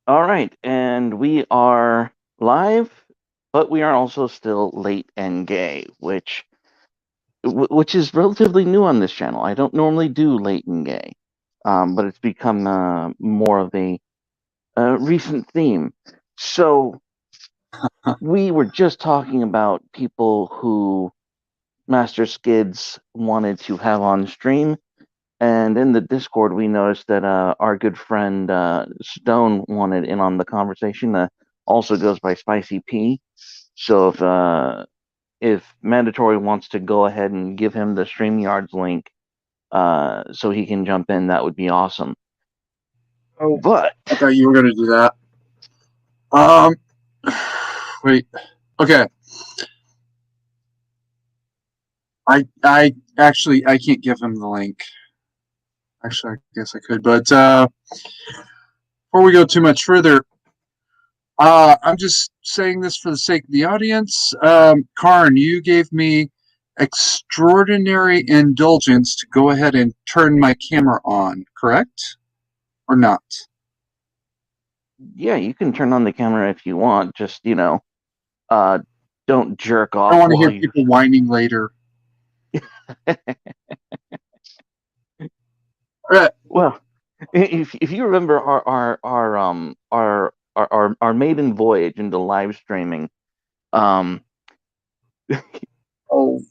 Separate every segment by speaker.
Speaker 1: All right, and we are live, but we are also still late and gay, which is relatively new on this channel. I don't normally do late and gay, but it's become more of a recent theme. So we were just talking about people who Master Skids wanted to have on stream. And in the Discord, we noticed that our good friend Stone wanted in on the conversation. Also goes by Spicy P. So if Mandatory wants to go ahead and give him the StreamYards link, so he can jump in, that would be awesome.
Speaker 2: Oh,
Speaker 1: But
Speaker 2: I thought you were going to do that. Um, wait. Okay. I actually I can't give him the link. Actually, I guess I could, but before we go too much further, I'm just saying this for the sake of the audience. Karn, you gave me extraordinary indulgence to go ahead and turn my camera on, correct? Or not?
Speaker 1: yeah, you can turn on the camera if you want. Just uh, don't jerk
Speaker 2: I don't
Speaker 1: off
Speaker 2: want to
Speaker 1: while
Speaker 2: hear
Speaker 1: you.
Speaker 2: people whining later. All right.
Speaker 1: Well, if you remember our maiden voyage into live streaming, um,
Speaker 2: Oh,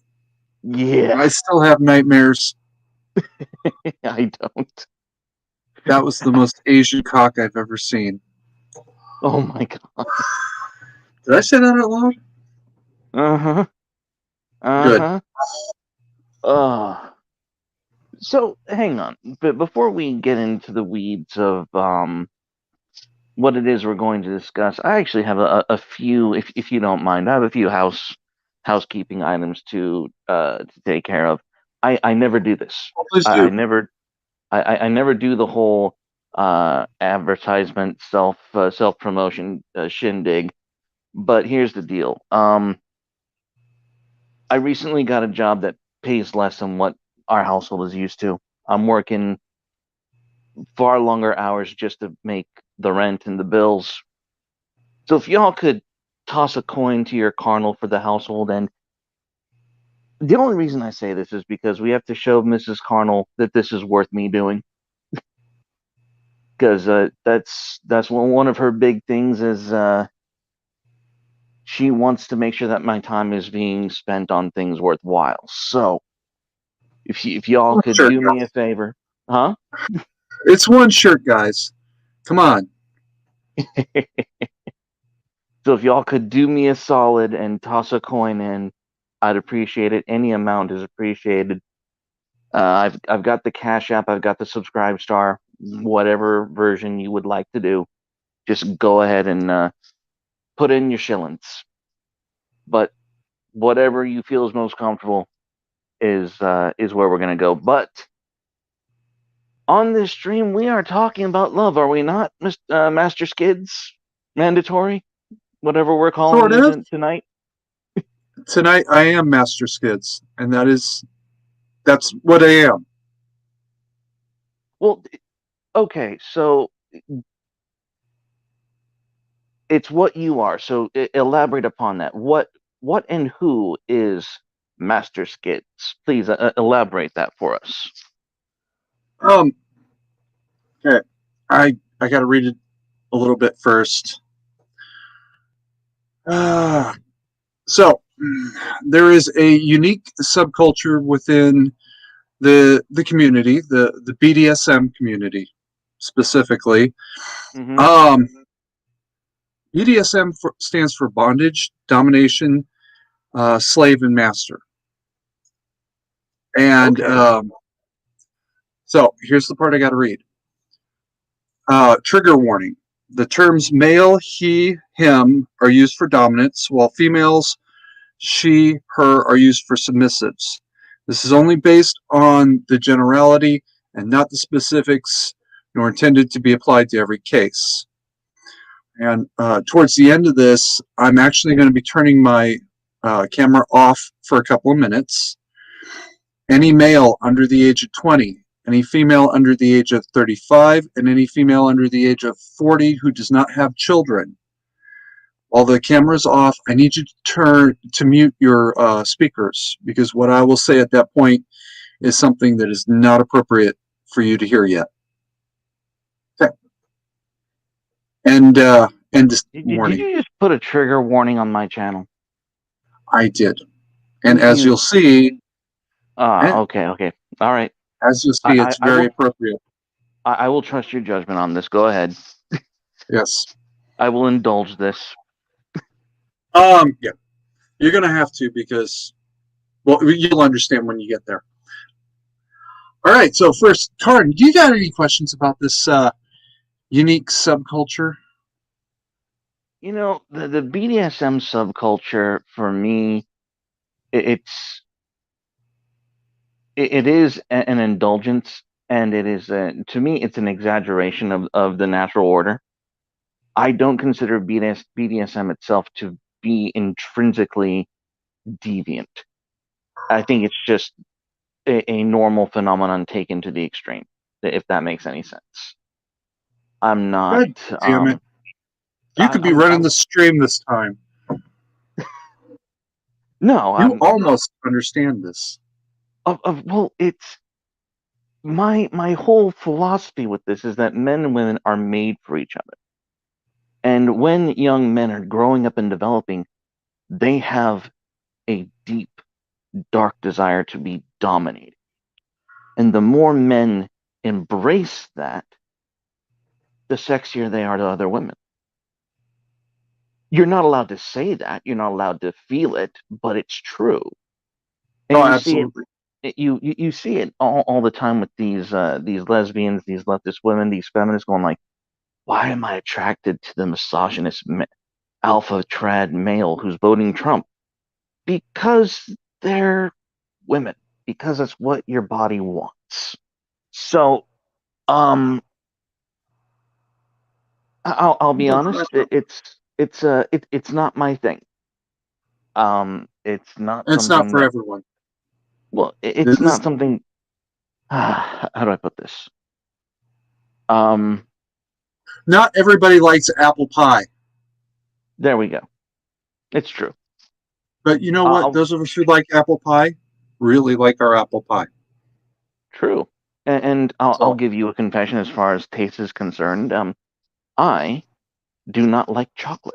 Speaker 1: yeah,
Speaker 2: I still have nightmares.
Speaker 1: I don't.
Speaker 2: That was the most Asian cock I've ever seen.
Speaker 1: Oh my god.
Speaker 2: Did I say that out loud?
Speaker 1: Uh-huh.
Speaker 2: Good.
Speaker 1: Uh-huh. Uh so hang on. But before we get into the weeds of what it is we're going to discuss, I actually have a few, if you don't mind, I have a few housekeeping items to take care of. I never do this.
Speaker 2: Well, please
Speaker 1: I
Speaker 2: do.
Speaker 1: never I never do the whole advertisement self promotion shindig. But here's the deal. I recently got a job that pays less than what our household is used to. I'm working far longer hours just to make the rent and the bills. So if y'all could toss a coin to your Carnal for the household, and the only reason I say this is because we have to show Mrs. Carnal that this is worth me doing. Because that's one of her big things is she wants to make sure that my time is being spent on things worthwhile. So if y'all
Speaker 2: One
Speaker 1: could
Speaker 2: shirt,
Speaker 1: do me a
Speaker 2: guys.
Speaker 1: favor, huh?
Speaker 2: It's one shirt, guys. Come on.
Speaker 1: So if y'all could do me a solid and toss a coin in, I'd appreciate it. Any amount is appreciated. I've got the Cash App, I've got the Subscribe Star, whatever version you would like to do. Just go ahead and put in your shillings. But whatever you feel is most comfortable is where we're gonna go. But on this stream, we are talking about love, are we not, Master Skids? Mandatory, whatever we're calling
Speaker 2: Sort
Speaker 1: you
Speaker 2: of.
Speaker 1: tonight.
Speaker 2: Tonight I am Master Skids, and that's what I am.
Speaker 1: Well, okay, so it's what you are. So elaborate upon that. What and who is Master Skids? Please elaborate that for us.
Speaker 2: Um. Okay. I got to read it a little bit first. Uh, so there is a unique subculture within the community, the BDSM community specifically.
Speaker 1: Mm-hmm.
Speaker 2: Um, BDSM stands for bondage, domination, slave, and master. And
Speaker 1: Okay.
Speaker 2: so here's the part I got to read. Trigger warning. The terms male, he, him are used for dominance, while females, she, her are used for submissives. This is only based on the generality and not the specifics, nor intended to be applied to every case. And towards the end of this, I'm actually going to be turning my camera off for a couple of minutes. Any male under the age of 20 any female under the age of 35, and any female under the age of 40 who does not have children. While the camera's off, I need you to mute your speakers, because what I will say at that point is something that is not appropriate for you to hear yet. Okay. And this
Speaker 1: Did
Speaker 2: warning.
Speaker 1: you just put a trigger warning on my channel?
Speaker 2: I did. And as you'll see,
Speaker 1: okay, all right.
Speaker 2: As you'll see, it's very appropriate.
Speaker 1: I will trust your judgment on this. Go ahead.
Speaker 2: Yes.
Speaker 1: I will indulge this.
Speaker 2: Yeah. You're gonna have to, because, well, you'll understand when you get there. All right. So first, Karn, do you got any questions about this unique subculture?
Speaker 1: You know, the BDSM subculture for me, it is an indulgence, and it is to me it's an exaggeration of the natural order. I don't consider BDSM itself to be intrinsically deviant. I think it's just a normal phenomenon taken to the extreme, if that makes any sense. I'm not.
Speaker 2: God damn it! You could be running the stream this time.
Speaker 1: No,
Speaker 2: you almost understand this.
Speaker 1: Well, it's my whole philosophy with this is that men and women are made for each other. And when young men are growing up and developing, they have a deep, dark desire to be dominated. And the more men embrace that, the sexier they are to other women. You're not allowed to say that. You're not allowed to feel it, but it's true. And you
Speaker 2: absolutely.
Speaker 1: See it. You see it all the time with these lesbians, these leftist women, these feminists going like, why am I attracted to the misogynist alpha trad male who's voting Trump? Because they're women. Because that's what your body wants. So, I'll be honest. It's not my thing. It's not.
Speaker 2: It's not for everyone.
Speaker 1: Well, it's not something. How do I put this?
Speaker 2: Not everybody likes apple pie.
Speaker 1: There we go. It's true.
Speaker 2: But you know what? Those of us who like apple pie really like our apple pie.
Speaker 1: True. And I'll give you a confession as far as taste is concerned. I do not like chocolate.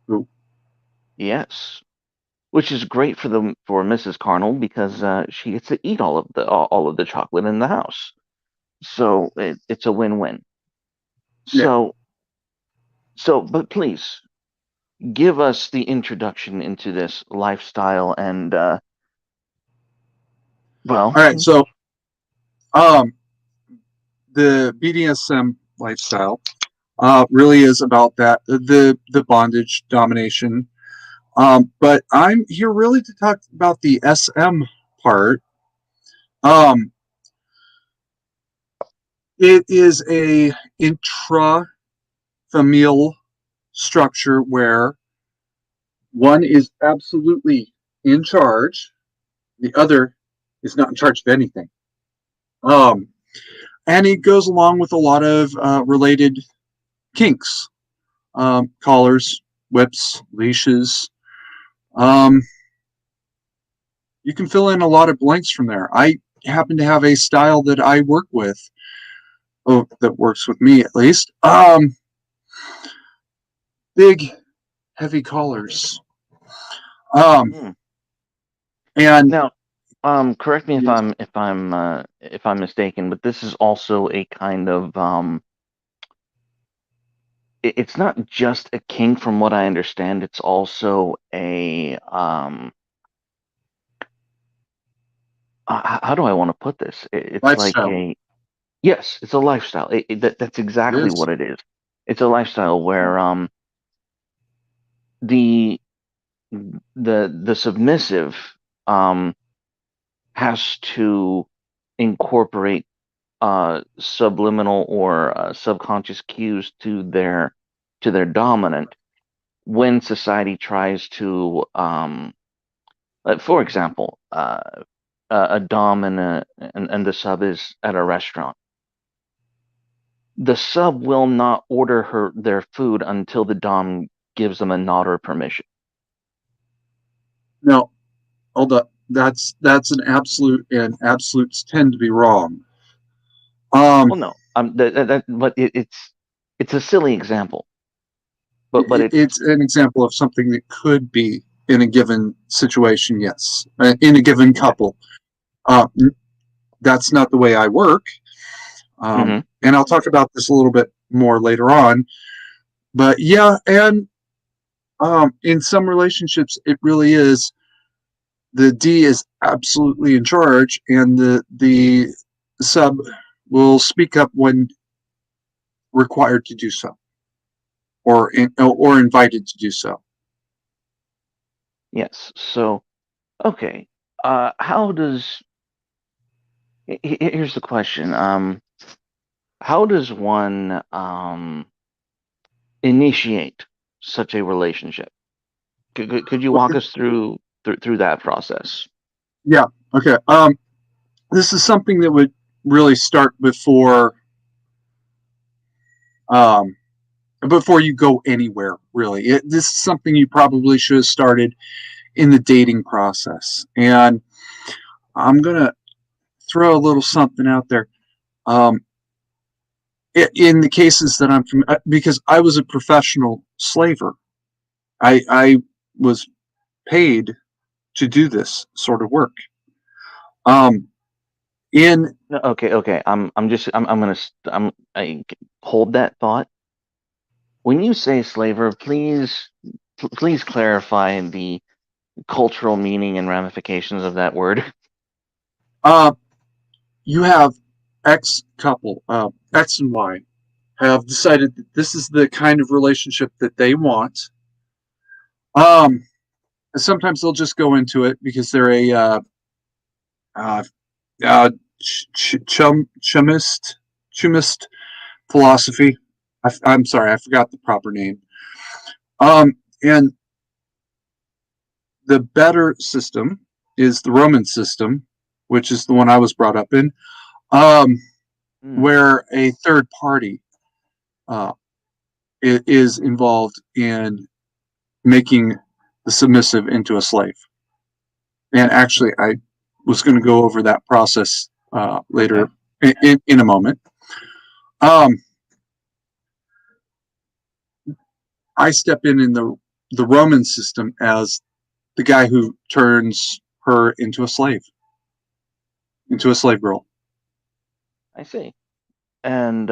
Speaker 2: Ooh.
Speaker 1: Yes. Which is great for Mrs. Carnal, because she gets to eat all of the chocolate in the house. So it's a win-win.
Speaker 2: Yeah.
Speaker 1: But please give us the introduction into this lifestyle and well.
Speaker 2: All right. So, the BDSM lifestyle really is about that the bondage, domination. But I'm here really to talk about the SM part. It is a intrafamilial structure where one is absolutely in charge, the other is not in charge of anything. And it goes along with a lot of related kinks, collars, whips, leashes. You can fill in a lot of blanks from there. I happen to have a style that I work with, that works with me at least. Big, heavy collars. And
Speaker 1: now, correct me if I'm mistaken, but this is also a kind of it's not just a kink, from what I understand. It's also a how do I want to put this? It's
Speaker 2: lifestyle.
Speaker 1: like yes, it's a lifestyle. That's exactly what it is. It's a lifestyle where the submissive has to incorporate subliminal or subconscious cues to their dominant when society tries to for example, a dom and the sub is at a restaurant. The sub will not order their food until the dom gives them a nod or permission.
Speaker 2: No, hold up. That's an absolute, and absolutes tend to be wrong.
Speaker 1: Well, no, but it's a silly example. But
Speaker 2: It's an example of something that could be in a given situation. Yes, in a given
Speaker 1: okay.
Speaker 2: couple. Uh, that's not the way I work.
Speaker 1: Mm-hmm.
Speaker 2: And I'll talk about this a little bit more later on. But yeah, and in some relationships, it really is the D is absolutely in charge, and the sub will speak up when required to do so, or invited to do so.
Speaker 1: Yes. So, okay. How does here's the question. How does one initiate such a relationship? Could you walk us through that process?
Speaker 2: Yeah. Okay. This is something that would really start um, before you go anywhere. Really, this is something you probably should have started in the dating process. And I'm gonna throw a little something out there. Um, in the cases that I'm from, because I was a professional slaver, I was paid to do this sort of work. Um, in
Speaker 1: No, okay. I'm gonna hold that thought. When you say slaver, please clarify the cultural meaning and ramifications of that word.
Speaker 2: uh, you have X couple, X and Y, have decided that this is the kind of relationship that they want. Um, Sometimes they'll just go into it because they're a uh, uh, chumist philosophy. I'm sorry, I forgot the proper name. And the better system is the Roman system, which is the one I was brought up in, um,
Speaker 1: Hmm,
Speaker 2: where a third party uh, is involved in making the submissive into a slave. And actually, I was going to go over that process
Speaker 1: okay.
Speaker 2: later in a moment. Um, I step in the Roman system as the guy who turns her into a slave girl.
Speaker 1: I see. And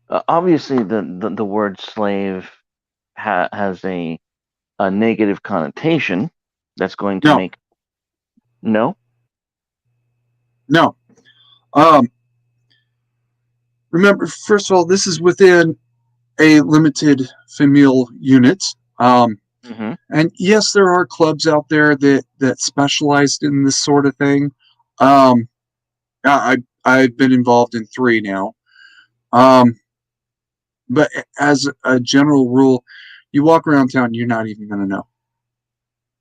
Speaker 1: obviously, the word slave has a negative connotation that's going to
Speaker 2: No,
Speaker 1: make no.
Speaker 2: no. Um, Remember, first of all, this is within a limited familial unit.
Speaker 1: Hmm.
Speaker 2: And yes, there are clubs out there that specialized in this sort of thing. Um, I've been involved in three now. Um, but as a general rule, you walk around town, you're not even going to know.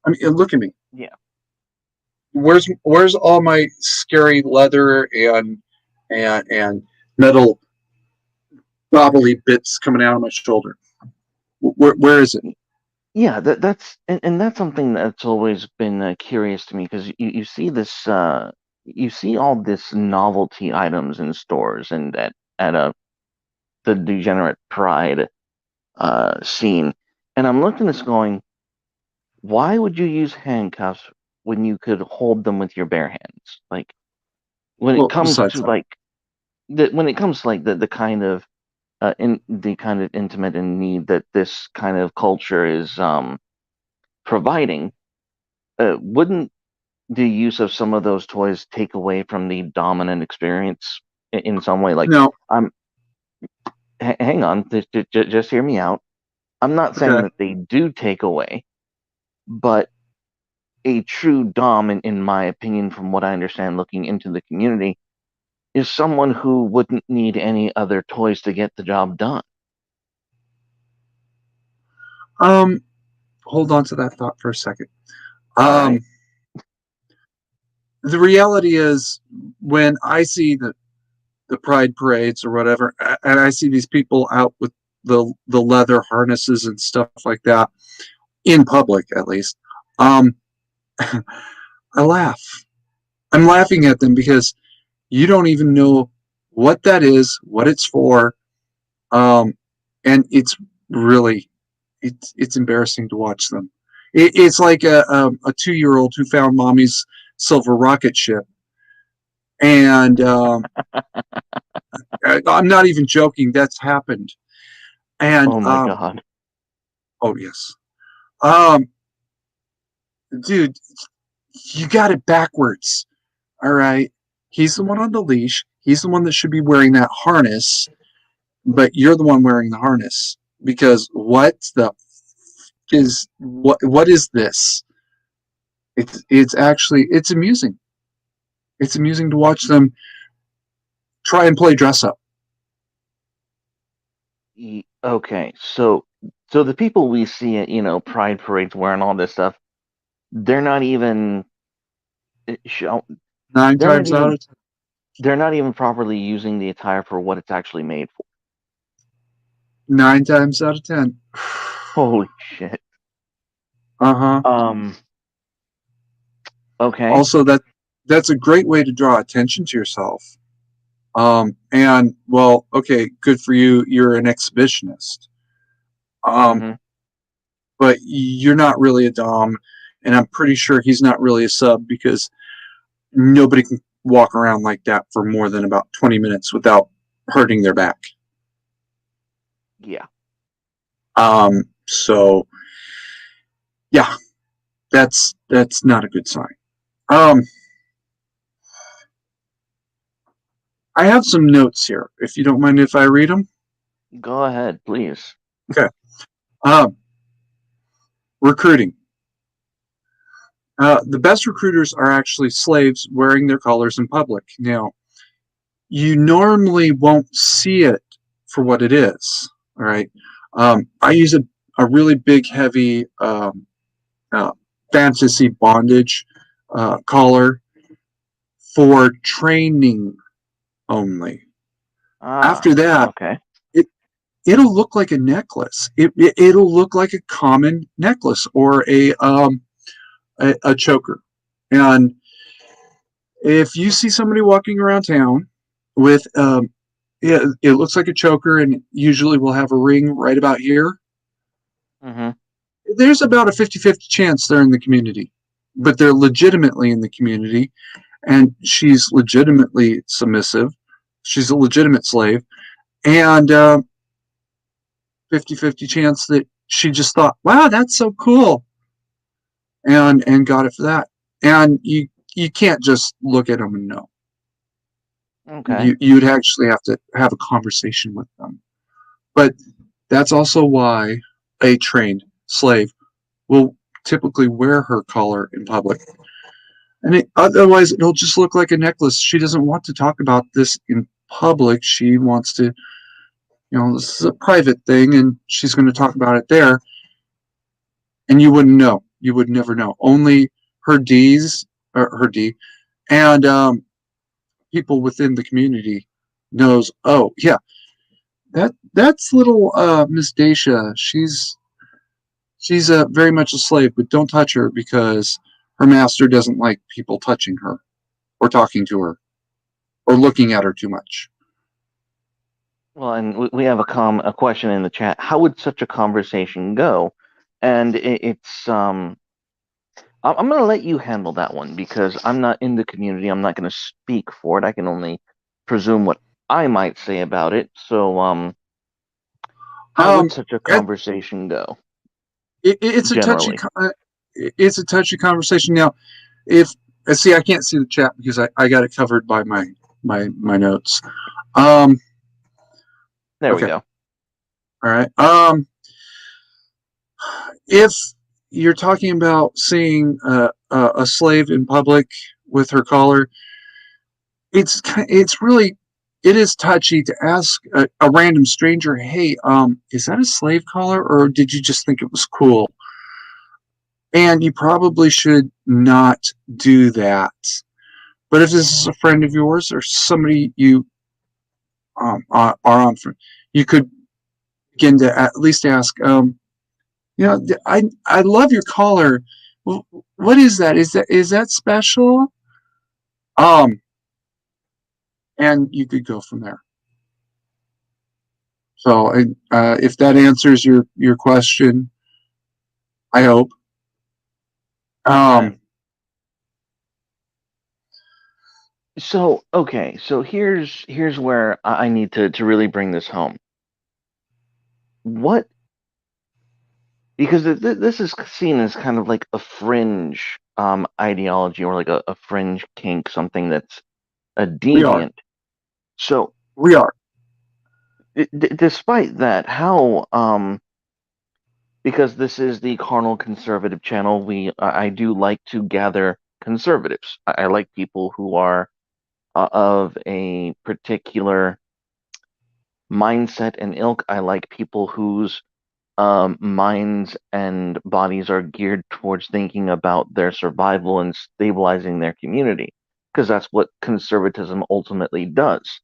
Speaker 2: I mean, look at me.
Speaker 1: Yeah,
Speaker 2: Where's all my scary leather and metal bobbly bits coming out of my shoulder? Where is it?
Speaker 1: yeah. And that's something that's always been curious to me because you see this you see all this novelty items in stores and at a the degenerate pride scene, and I'm looking at this going, why would you use handcuffs when you could hold them with your bare hands? Like when it
Speaker 2: Well,
Speaker 1: comes
Speaker 2: besides
Speaker 1: to
Speaker 2: that,
Speaker 1: like when it comes to like the kind of in the kind of intimate and need that this kind of culture is providing, wouldn't the use of some of those toys take away from the dominant experience in some way? Like,
Speaker 2: no.
Speaker 1: I'm hang on, just hear me out. I'm not saying
Speaker 2: Okay.
Speaker 1: that they do take away, but a true dom, in my opinion, from what I understand, looking into the community, is someone who wouldn't need any other toys to get the job done.
Speaker 2: Um, Hold on to that thought for a second.
Speaker 1: All right.
Speaker 2: Um, the reality is, when I see the pride parades or whatever, and I see these people out with the leather harnesses and stuff like that in public, at least, um, I laugh. I'm laughing at them because you don't even know what that is, what it's for, um, and it's really it's embarrassing to watch them. It's like a 2-year-old who found mommy's silver rocket ship, and I'm not even joking. That's happened, and
Speaker 1: Oh my God.
Speaker 2: oh yes, um, dude, you got it backwards. All right, he's the one on the leash. He's the one that should be wearing that harness, but you're the one wearing the harness because what is this? It's actually it's amusing. It's amusing to watch them try and play dress up.
Speaker 1: Okay, so the people we see at, pride parades wearing all this stuff, they're not even show,
Speaker 2: Nine
Speaker 1: they're not
Speaker 2: times out
Speaker 1: even
Speaker 2: of
Speaker 1: they're not even properly using the attire for what it's actually made for.
Speaker 2: 9 times out of 10.
Speaker 1: Holy shit.
Speaker 2: Uh-huh.
Speaker 1: Um, okay.
Speaker 2: Also, that's a great way to draw attention to yourself. And well, okay, good for you. You're an exhibitionist. Um,
Speaker 1: Mm-hmm.
Speaker 2: but you're not really a dom, and I'm pretty sure he's not really a sub because nobody can walk around like that for more than about 20 minutes without hurting their back.
Speaker 1: Yeah.
Speaker 2: So yeah, that's not a good sign. Um, I have some notes here, if you don't mind if I read them.
Speaker 1: Go ahead, please.
Speaker 2: Okay. Um, Recruiting. The best recruiters are actually slaves wearing their collars in public. Now, you normally won't see it for what it is. All right. I use a really big, heavy uh, fantasy bondage collar for training only.
Speaker 1: Ah,
Speaker 2: After that,
Speaker 1: okay.
Speaker 2: it it'll look like a necklace. It'll look like a common necklace or a choker. And if you see somebody walking around town with yeah, it looks like a choker and usually will have a ring right about here.
Speaker 1: Mm-hmm.
Speaker 2: There's about a 50-50 chance they're in the community, but they're legitimately in the community, and she's legitimately submissive. She's a legitimate slave, and 50-50 chance that she just thought, wow, that's so cool, and got it for that. And you can't just look at them and know.
Speaker 1: Okay.
Speaker 2: You'd actually have to have a conversation with them. But that's also why a trained slave will typically wear her collar in public. And otherwise, it'll just look like a necklace. She doesn't want to talk about this in public. She wants to, this is a private thing, and she's going to talk about it there. And you wouldn't know. You would never know. Only her D's, or her D, and people within the community knows. Oh, yeah, that's little Miss Dacia. She's very much a slave, but don't touch her because her master doesn't like people touching her or talking to her or looking at her too much.
Speaker 1: Well, and we have a question in the chat. How would such a conversation go? And I'm going to let you handle that one because I'm not in the community. I'm not going to speak for it. I can only presume what I might say about it. So, how would
Speaker 2: Um,
Speaker 1: such a
Speaker 2: it,
Speaker 1: conversation go
Speaker 2: it's a touchy
Speaker 1: generally?
Speaker 2: it's a touchy conversation. Now, if see, I can't see the chat because I got it covered by my notes. Um,
Speaker 1: There we
Speaker 2: okay,
Speaker 1: go.
Speaker 2: all right. If you're talking about seeing a slave in public with her collar, it's really it is touchy to ask a random stranger, "Hey, is that a slave collar, or did you just think it was cool?" And you probably should not do that. But if this is a friend of yours or somebody you are on for, you could begin to at least ask, I love your collar. What is that? Is that special? Um, and you could go from there. So, if that answers your question, I hope.
Speaker 1: Okay. So here's where I need to really bring this home. What, because this is seen as kind of like a fringe ideology, or like a fringe kink, something that's a
Speaker 2: We are.
Speaker 1: deviant. So
Speaker 2: We are.
Speaker 1: despite that, how because this is the Carnal Conservative channel, I do like to gather conservatives. I like people who are of a particular mindset and ilk. I like people whose minds and bodies are geared towards thinking about their survival and stabilizing their community, because that's what conservatism ultimately does.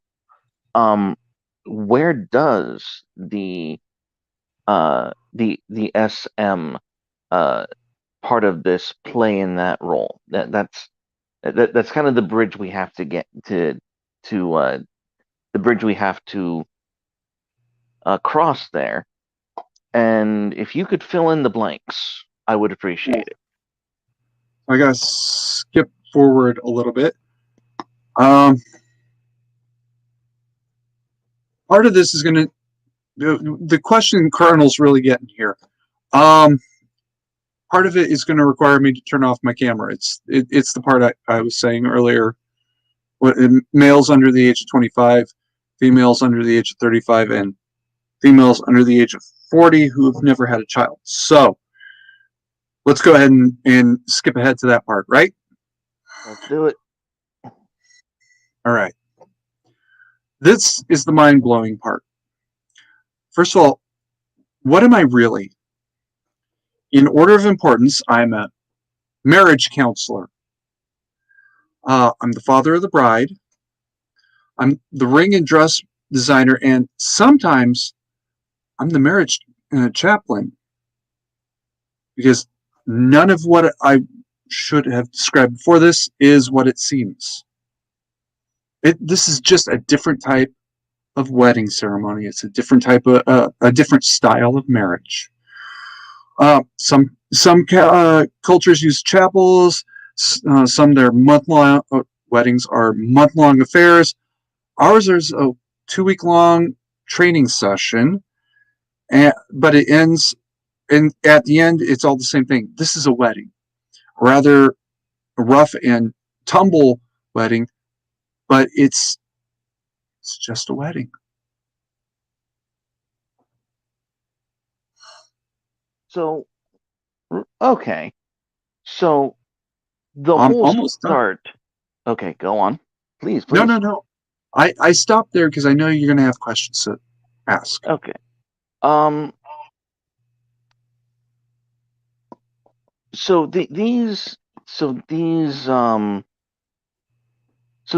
Speaker 1: Where does the SM uh, part of this play in that role? That's kind of the bridge we have to get to the bridge we have to cross there. And if you could fill in the blanks, I would appreciate it.
Speaker 2: I gotta skip forward a little bit. Um, Part of this is going to the question Cardinal's really getting here. Um, Part of it is going to require me to turn off my camera. It's the part I was saying earlier. Males under the age of 25, females under the age of 35, and females under the age of 40 who have never had a child. So let's go ahead and skip ahead to that part, right?
Speaker 1: Let's do it.
Speaker 2: All right. This is the mind blowing part. First of all, what am I really? In order of importance, I'm a marriage counselor. I'm the father of the bride. I'm the ring and dress designer, and sometimes I'm the marriage chaplain, because none of what I should have described before this is what it seems. This is just a different type of wedding ceremony. It's a different type of a different style of marriage. Some cultures use chapels. Some their month long weddings are month long affairs. Ours is a 2 week long training session, but it ends, and at the end, it's all the same thing. This is a wedding, rather rough and tumble wedding, but it's just a wedding.
Speaker 1: So, okay. So the
Speaker 2: I'm
Speaker 1: whole
Speaker 2: almost done.
Speaker 1: start. Okay, go on. Please,
Speaker 2: No,
Speaker 1: please.
Speaker 2: no, no. I stopped there because I know you're going to have questions to ask.
Speaker 1: Okay. Um. So so these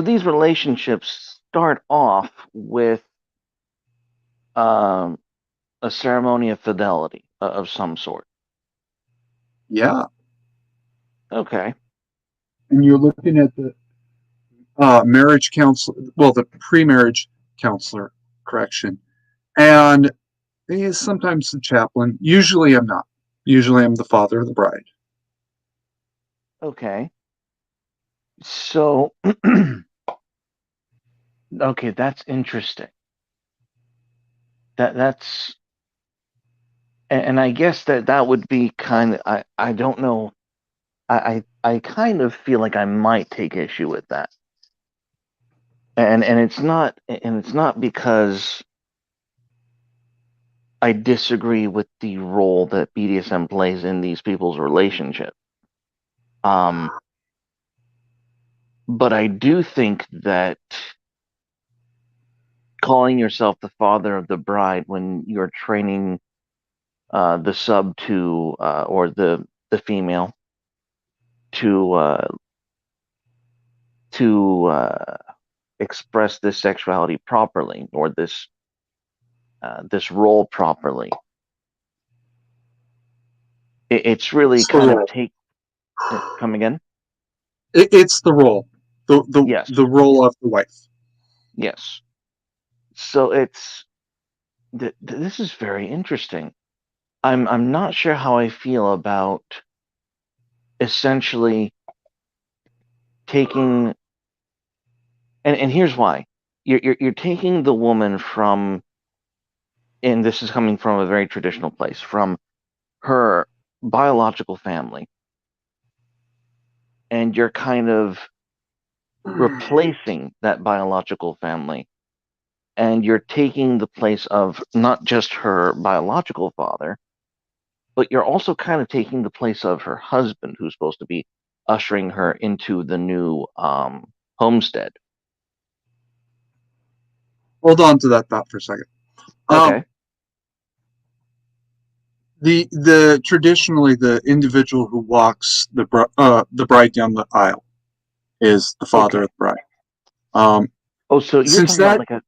Speaker 1: these relationships start off with um a ceremony of fidelity of some sort.
Speaker 2: Yeah,
Speaker 1: Okay.
Speaker 2: and you're looking at the marriage counselor, well, the pre-marriage counselor, correction, and he is sometimes the chaplain. Usually, I'm not. Usually, I'm the father of the bride.
Speaker 1: Okay. So, okay, that's interesting. That's and I guess that would be kind of, I don't know. I kind of feel like I might take issue with that. And it's not because I disagree with the role that BDSM plays in these people's relationship. Um, but I do think that calling yourself the father of the bride when you're training the sub to or the female to to express this sexuality properly, or this role properly. It's really kind of come again.
Speaker 2: It's the role,
Speaker 1: Yes.
Speaker 2: the role of the wife.
Speaker 1: Yes. So it's this is very interesting. I'm not sure how I feel about essentially taking, and here's why. You're taking the woman from, and this is coming from a very traditional place, from her biological family, and you're kind of replacing that biological family, and you're taking the place of not just her biological father, but you're also kind of taking the place of her husband, who's supposed to be ushering her into the new homestead.
Speaker 2: Hold on to that thought for a second.
Speaker 1: Okay.
Speaker 2: The traditionally the individual who walks the bride down the aisle is the father
Speaker 1: Okay.
Speaker 2: of the bride.
Speaker 1: So you're
Speaker 2: Since
Speaker 1: talking about
Speaker 2: that,
Speaker 1: like a.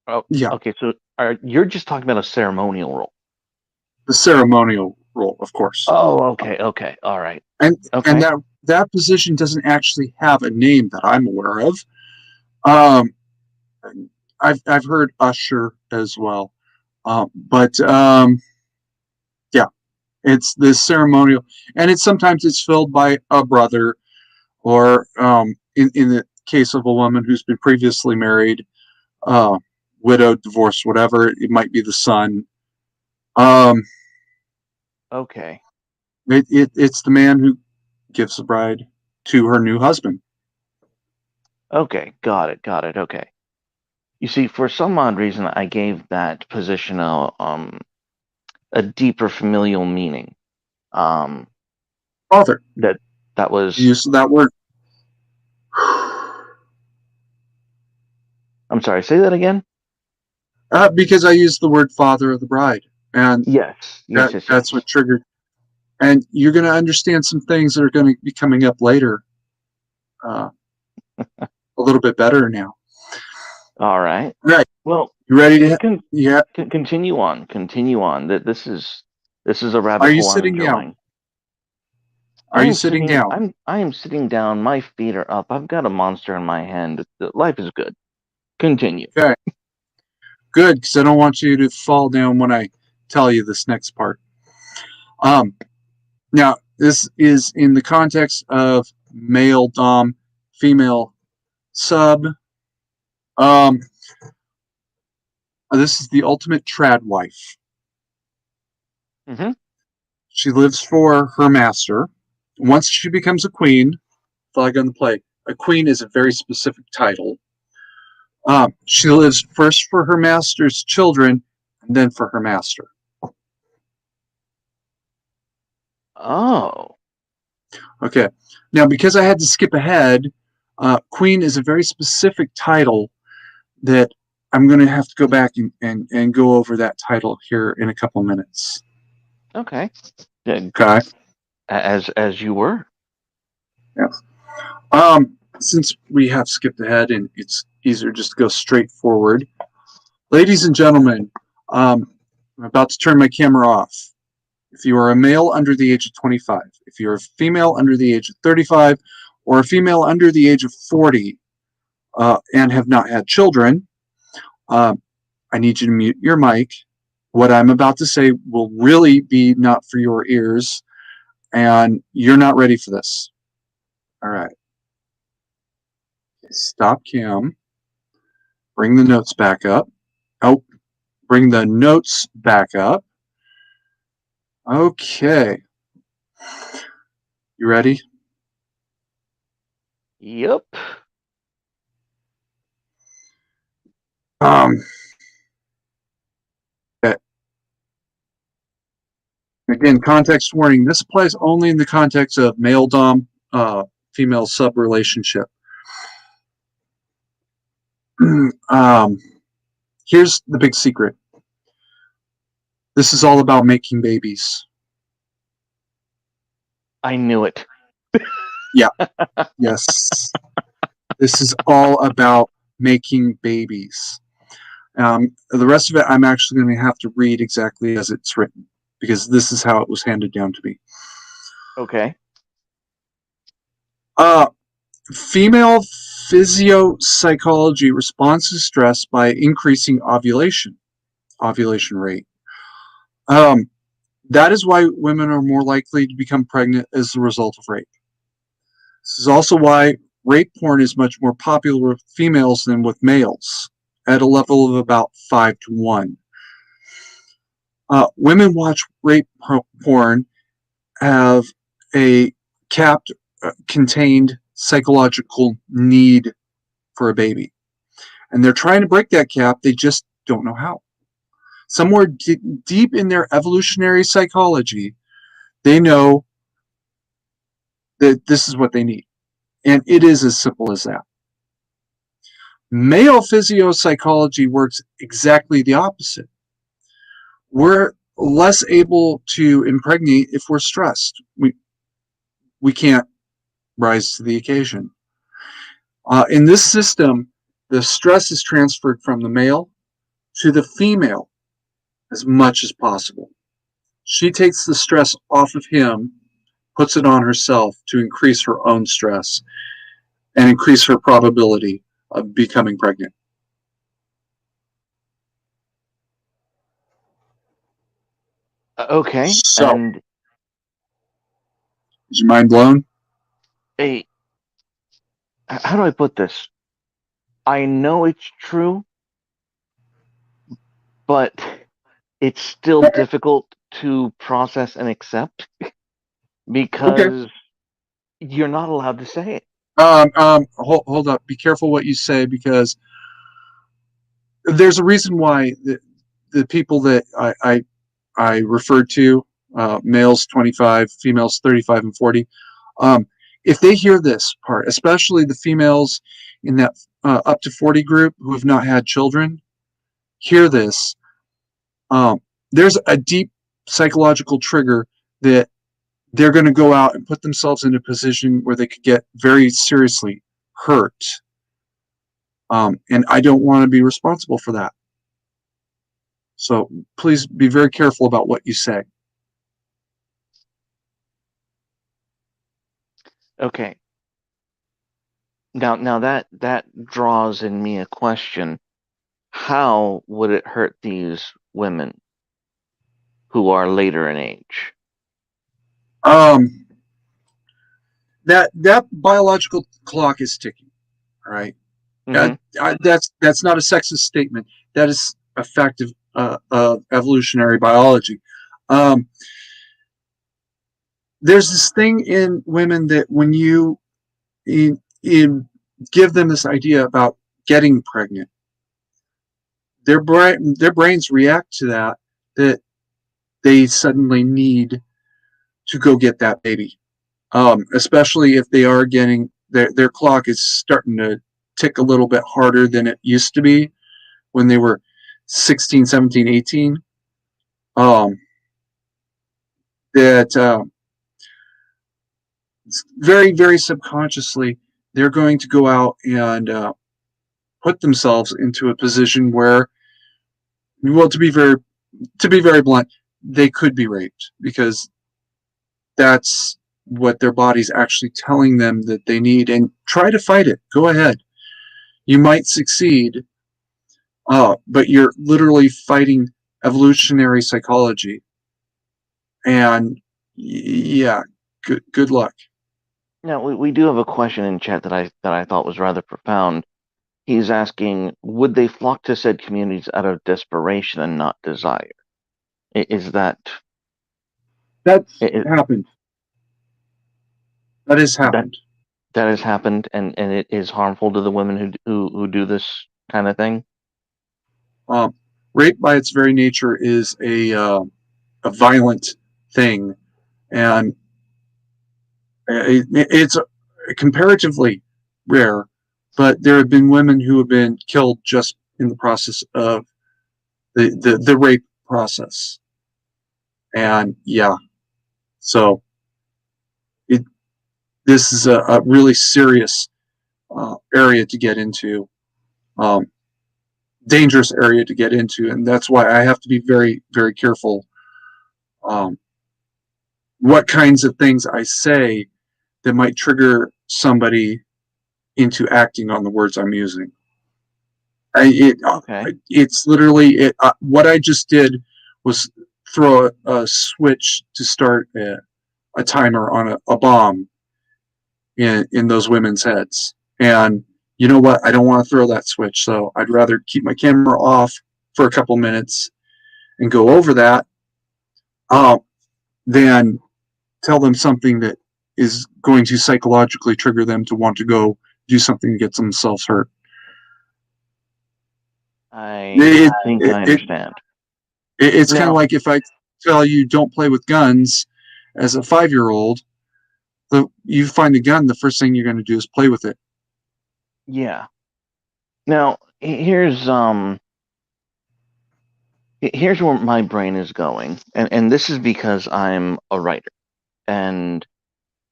Speaker 1: Oh,
Speaker 2: yeah,
Speaker 1: okay. So you're just talking about a ceremonial role.
Speaker 2: the ceremonial role, of course.
Speaker 1: Oh, okay. Okay. All right.
Speaker 2: And
Speaker 1: Okay.
Speaker 2: that position doesn't actually have a name that I'm aware of. Um, I've heard usher as well, but yeah, it's this ceremonial, and sometimes it's filled by a brother, or in the case of a woman who's been previously married, uh, widowed, divorced, whatever, it might be the son. Um,
Speaker 1: Okay.
Speaker 2: it's the man who gives the bride to her new husband.
Speaker 1: Okay. Got it. Got it. Okay. You see, for some odd reason, I gave that position a deeper familial meaning. Um,
Speaker 2: Father,
Speaker 1: that that was.
Speaker 2: use that word.
Speaker 1: I'm sorry. Say that again.
Speaker 2: Because I used the word father of the bride, and
Speaker 1: Yes. Yes. Yes.
Speaker 2: that's
Speaker 1: Yes.
Speaker 2: what triggered. And you're going to understand some things that are going to be coming up later, uh, a little bit better now.
Speaker 1: All right.
Speaker 2: Right.
Speaker 1: Well,
Speaker 2: You ready to?
Speaker 1: con-
Speaker 2: Yeah.
Speaker 1: continue on. Continue on. That this is a rabbit
Speaker 2: Are you
Speaker 1: hole I'm
Speaker 2: sitting down?
Speaker 1: enjoying.
Speaker 2: Are you sitting down?
Speaker 1: I am sitting down. My feet are up. I've got a monster in my hand. Life is good. Continue.
Speaker 2: Okay. Good, because I don't want you to fall down when I tell you this next part. Now, this is in the context of male dom, female sub. Um, this is the ultimate trad wife.
Speaker 1: Mm-hmm.
Speaker 2: She lives for her master. Once she becomes a queen, flag on the play, a queen is a very specific title. She lives first for her master's children, and then for her master.
Speaker 1: Oh.
Speaker 2: Okay. Now, because I had to skip ahead, queen is a very specific title that I'm going to have to go back and go over that title here in a couple minutes.
Speaker 1: Okay. Yeah,
Speaker 2: Okay.
Speaker 1: as you were.
Speaker 2: Yes. Since we have skipped ahead and it's easier just to go straight forward, ladies and gentlemen, I'm about to turn my camera off. If you are a male under the age of 25, if you're a female under the age of 35, or a female under the age of 40, and have not had children, I need you to mute your mic. What I'm about to say will really be not for your ears, and you're not ready for this. All right. Stop cam. Bring the notes back up. Oh, bring the notes back up. Okay. You ready?
Speaker 1: Yep.
Speaker 2: Okay. Again, context warning. This applies only in the context of male dom, female sub relationship. Here's the big secret. This is all about making babies.
Speaker 1: I knew it.
Speaker 2: Yeah. Yes. This is all about making babies. The rest of it, I'm actually going to have to read exactly as it's written, because this is how it was handed down to me.
Speaker 1: Okay.
Speaker 2: Female physiopsychology responds to stress by increasing ovulation rate. That is why women are more likely to become pregnant as a result of rape. This is also why rape porn is much more popular with females than with males, at a level of about 5-1. Women watch rape porn have a capped, contained psychological need for a baby. And they're trying to break that cap, they just don't know how. Somewhere deep in their evolutionary psychology, they know that this is what they need. And it is as simple as that. Male physiopsychology works exactly the opposite. We're less able to impregnate if we're stressed. We can't rise to the occasion. In this system, the stress is transferred from the male to the female as much as possible. She takes the stress off of him, puts it on herself to increase her own stress and increase her probability of becoming pregnant.
Speaker 1: Okay.
Speaker 2: So,
Speaker 1: And
Speaker 2: is your mind blown?
Speaker 1: a how do I put this? I know it's true, but it's still difficult to process and accept
Speaker 2: Okay.
Speaker 1: because you're not allowed to say it.
Speaker 2: Hold up. Be careful what you say, because there's a reason why the people that I referred to, males 25, females 35 and 40, if they hear this part, especially the females in that up to 40 group who have not had children, hear this. There's a deep psychological trigger that they're going to go out and put themselves in a position where they could get very seriously hurt. And I don't want to be responsible for that. So please be very careful about what you say.
Speaker 1: Okay. Now that draws in me a question. How would it hurt these women who are later in age?
Speaker 2: Um, that biological clock is ticking. All right.
Speaker 1: Mm-hmm.
Speaker 2: That's not a sexist statement. That is a fact of evolutionary biology. Um, there's this thing in women that when you give them this idea about getting pregnant, their brains react to that they suddenly need to go get that baby. Especially if they are getting their clock is starting to tick a little bit harder than it used to be when they were 16, 17, 18. That very, very subconsciously, they're going to go out and put themselves into a position where, well, to be very blunt, they could be raped, because that's what their body's actually telling them that they need. And try to fight it. Go ahead. You might succeed, but you're literally fighting evolutionary psychology. And yeah, good luck.
Speaker 1: Now we do have a question in chat that I thought was rather profound. He's asking, would they flock to said communities out of desperation and not desire? Is that
Speaker 2: That's
Speaker 1: I-
Speaker 2: happened. That has
Speaker 1: that
Speaker 2: happened.
Speaker 1: that has happened, and it is harmful to the women who do this kind of thing?
Speaker 2: Um, Rape, by its very nature, is a violent thing, and it's comparatively rare. But there have been women who have been killed just in the process of the rape process, and yeah, so it this is a really serious area to get into, dangerous area to get into, and that's why I have to be very, very careful what kinds of things I say that might trigger somebody into acting on the words I'm using.
Speaker 1: Okay.
Speaker 2: It's literally it. What I just did was throw a switch to start a timer on a bomb in those women's heads. And you know what? I don't want to throw that switch, so I'd rather keep my camera off for a couple minutes and go over that than tell them something that is going to psychologically trigger them to want to go do something to get themselves hurt.
Speaker 1: I think I understand.
Speaker 2: It's kind of like if I tell you don't play with guns as a 5-year-old, you find a gun, the first thing you're going to do is play with it.
Speaker 1: Yeah. Now, here's where my brain is going, and this is because I'm a writer, and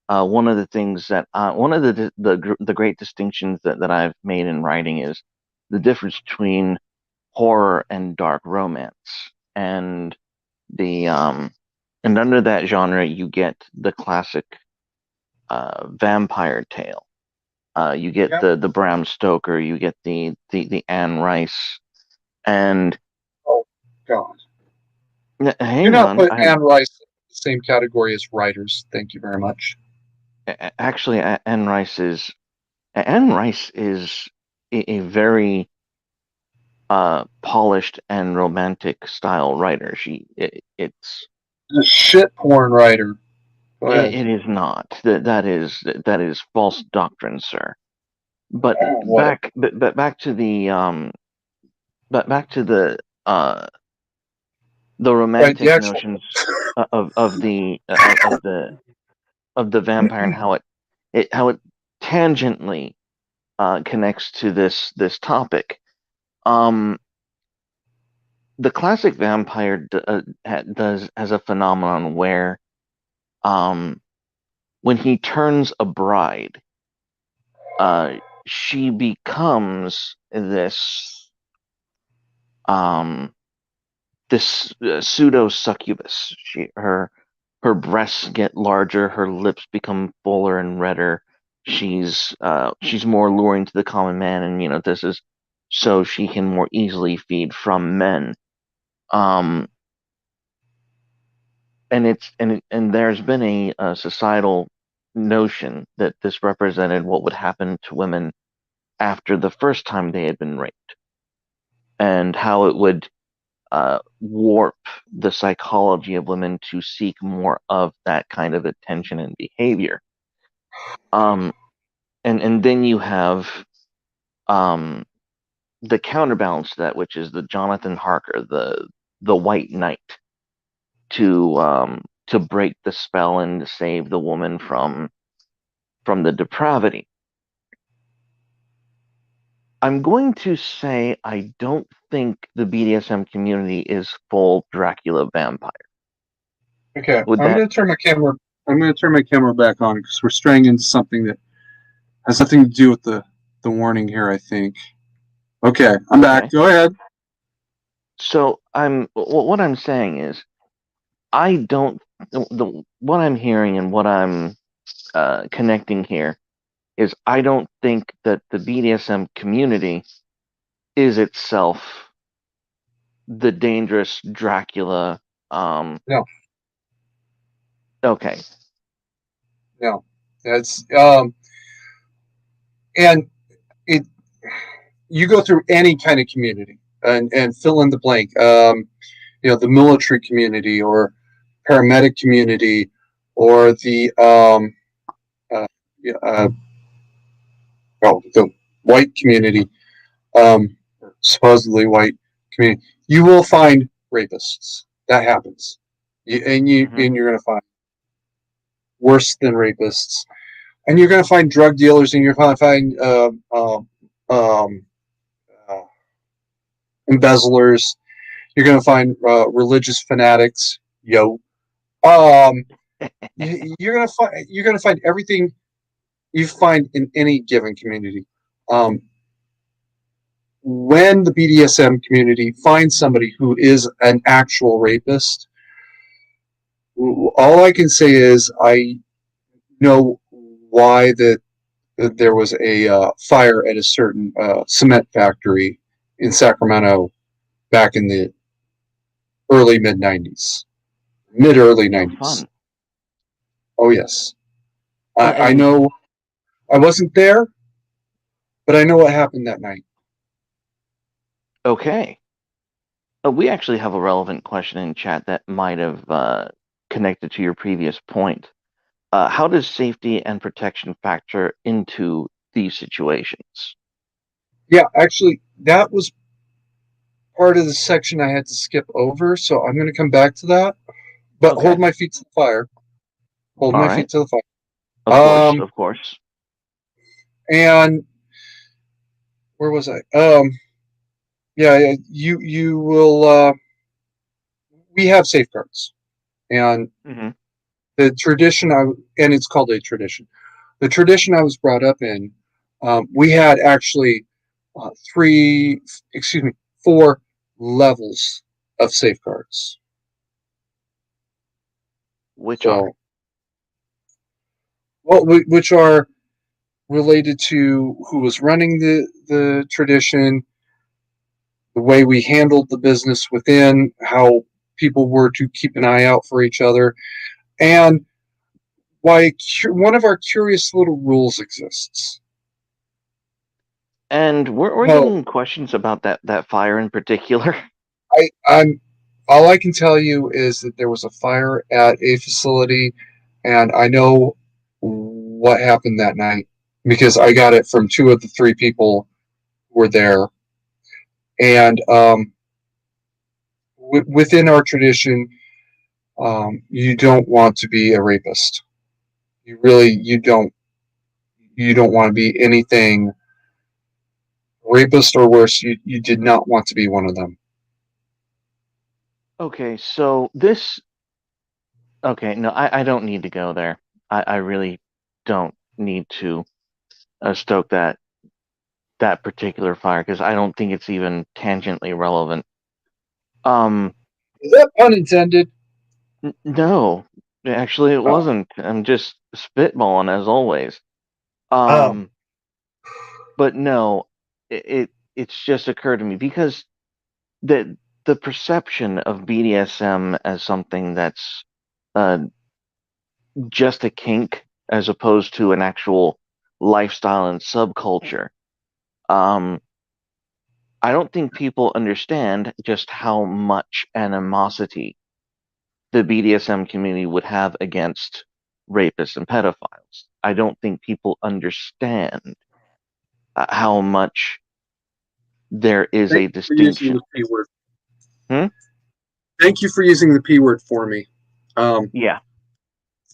Speaker 1: one of the things that one of the great distinctions that I've made in writing is the difference between horror and dark romance, and the and under that genre you get the classic vampire tale. You get the Bram Stoker, you get the Anne Rice, and
Speaker 2: oh God,
Speaker 1: hang
Speaker 2: you're not
Speaker 1: on,
Speaker 2: putting Anne Rice in the same category as writers. Thank you very much.
Speaker 1: actually Anne Rice is a very polished and romantic style writer. It's
Speaker 2: a shit porn writer. Go ahead.
Speaker 1: it is not that is false doctrine, sir. But back to the back to the romantic notions of the vampire and how it tangentially connects to this topic. The classic vampire has a phenomenon where when he turns a bride, she becomes this pseudo succubus. Her breasts get larger, her lips become fuller and redder. She's more alluring to the common man, and this is so she can more easily feed from men. And there's been a societal notion that this represented what would happen to women after the first time they had been raped, and how it would warp the psychology of women to seek more of that kind of attention and behavior. And then you have the counterbalance to that, which is the Jonathan Harker, the White Knight, to break the spell and to save the woman from the depravity. I'm going to say I don't think the BDSM community is full Dracula vampire.
Speaker 2: Okay, I'm going to turn my camera back on because we're straying into something that has nothing to do with the warning here, I think. Okay, I'm back. Go ahead.
Speaker 1: So what I'm saying is, I don't what I'm hearing and what I'm connecting here is I don't think that the BDSM community is itself the dangerous Dracula.
Speaker 2: No.
Speaker 1: Okay.
Speaker 2: No, that's and it. You go through any kind of community and fill in the blank. The military community or paramedic community or the the white community, supposedly white community. You will find rapists. That happens, and you're going to find worse than rapists, and you're going to find drug dealers, and you're going to find embezzlers. You're going to find religious fanatics. You're going to find everything you find in any given community. When the BDSM community finds somebody who is an actual rapist, all I can say is I know why that there was a fire at a certain cement factory in Sacramento back in the early mid 90s, mid early
Speaker 1: Oh,
Speaker 2: 90s.
Speaker 1: fun.
Speaker 2: Oh yes, I
Speaker 1: And
Speaker 2: know. I wasn't there, but I know what happened that night.
Speaker 1: okay. We actually have a relevant question in chat that might have connected to your previous point. How does safety and protection factor into these situations?
Speaker 2: Yeah, actually, that was part of the section I had to skip over, so I'm going to come back to that. But
Speaker 1: Okay.
Speaker 2: hold my feet to the fire. Hold
Speaker 1: All
Speaker 2: my
Speaker 1: right.
Speaker 2: feet to the fire.
Speaker 1: Of course. Of course.
Speaker 2: And where was I? Yeah, you will. We have safeguards, and
Speaker 1: Hmm.
Speaker 2: the tradition and it's called a tradition. The tradition I was brought up in, we had actually three, excuse me, four levels of safeguards.
Speaker 1: Which are?
Speaker 2: So, well, which are related to who was running the tradition, the way we handled the business within, how people were to keep an eye out for each other, and why one of our curious little rules exists.
Speaker 1: And we're
Speaker 2: No,
Speaker 1: getting questions about that fire in particular.
Speaker 2: I'm all I can tell you is that there was a fire at a facility, and I know what happened that night because I got it from two of the three people who were there. And within our tradition, you don't want to be a rapist. You don't want to be anything rapist or worse. You did not want to be one of them.
Speaker 1: Okay, so this. Okay, no, I don't need to go there. I really don't need to stoke that particular fire because I don't think it's even tangentially relevant. Um,
Speaker 2: Is that pun intended?
Speaker 1: no, actually it
Speaker 2: Oh,
Speaker 1: wasn't. I'm just spitballing as always.
Speaker 2: oh,
Speaker 1: Um, but no, it's just occurred to me because the perception of BDSM as something that's uh, just a kink as opposed to an actual lifestyle and subculture. Um, I don't think people understand just how much animosity the BDSM community would have against rapists and pedophiles. I don't think people understand how much there is
Speaker 2: thank
Speaker 1: a
Speaker 2: you for using
Speaker 1: distinction.
Speaker 2: the P word.
Speaker 1: Hmm?
Speaker 2: Thank you for using the P word for me. Um,
Speaker 1: Yeah.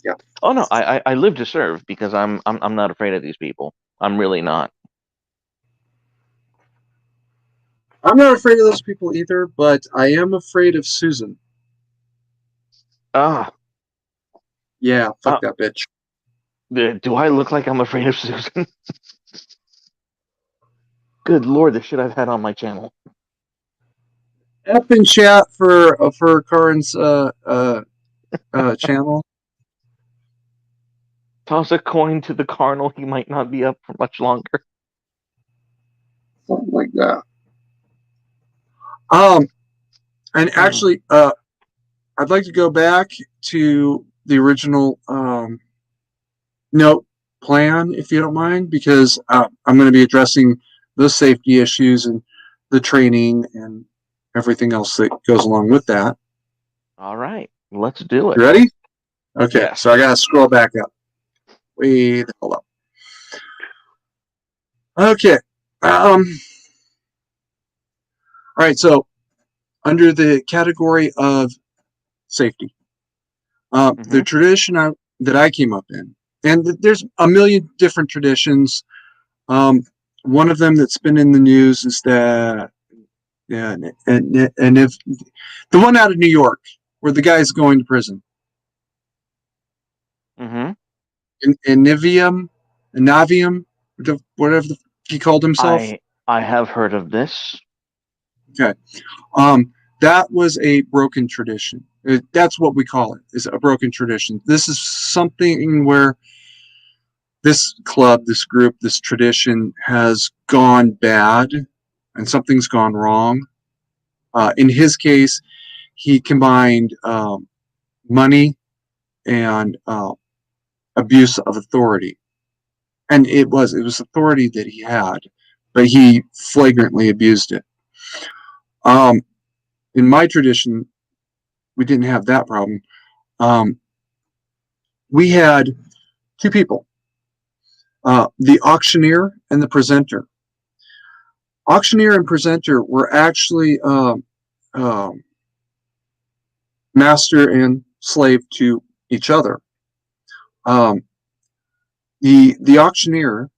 Speaker 2: yeah,
Speaker 1: Oh no, I live to serve because I'm not afraid of these people. I'm really not.
Speaker 2: I'm not afraid of those people either, but I am afraid of Susan.
Speaker 1: Ah,
Speaker 2: Yeah, fuck
Speaker 1: uh,
Speaker 2: that bitch.
Speaker 1: do I look like I'm afraid of Susan? Good lord, the shit I've had on my channel.
Speaker 2: Up in chat for Karin's channel.
Speaker 1: Toss a coin to the Carnal. He might not be up for much longer.
Speaker 2: Something like that. And
Speaker 1: Oh,
Speaker 2: actually, I'd like to go back to the original note plan, if you don't mind, because I'm going to be addressing those safety issues and the training and everything else that goes along with that.
Speaker 1: all right, let's do it.
Speaker 2: You ready? Okay,
Speaker 1: Yes.
Speaker 2: so I got to scroll back up. Way the hell up. Okay. All right. So under the category of safety,
Speaker 1: Mm-hmm.
Speaker 2: the tradition that I came up in, and there's a million different traditions. Um, one of them that's been in the news is that, yeah, and if the one out of New York where the guy's going to prison
Speaker 1: Mm-hmm.
Speaker 2: in Nivium. Navium, whatever he called himself.
Speaker 1: I have heard of this.
Speaker 2: Okay. That was a broken tradition. That's what we call it, is a broken tradition. This is something where this club, this group, this tradition has gone bad and something's gone wrong. In his case, he combined money and abuse of authority. And it was authority that he had, but he flagrantly abused it. In my tradition, we didn't have that problem. We had two people, the auctioneer and the presenter. Auctioneer and presenter were actually master and slave to each other. The auctioneer,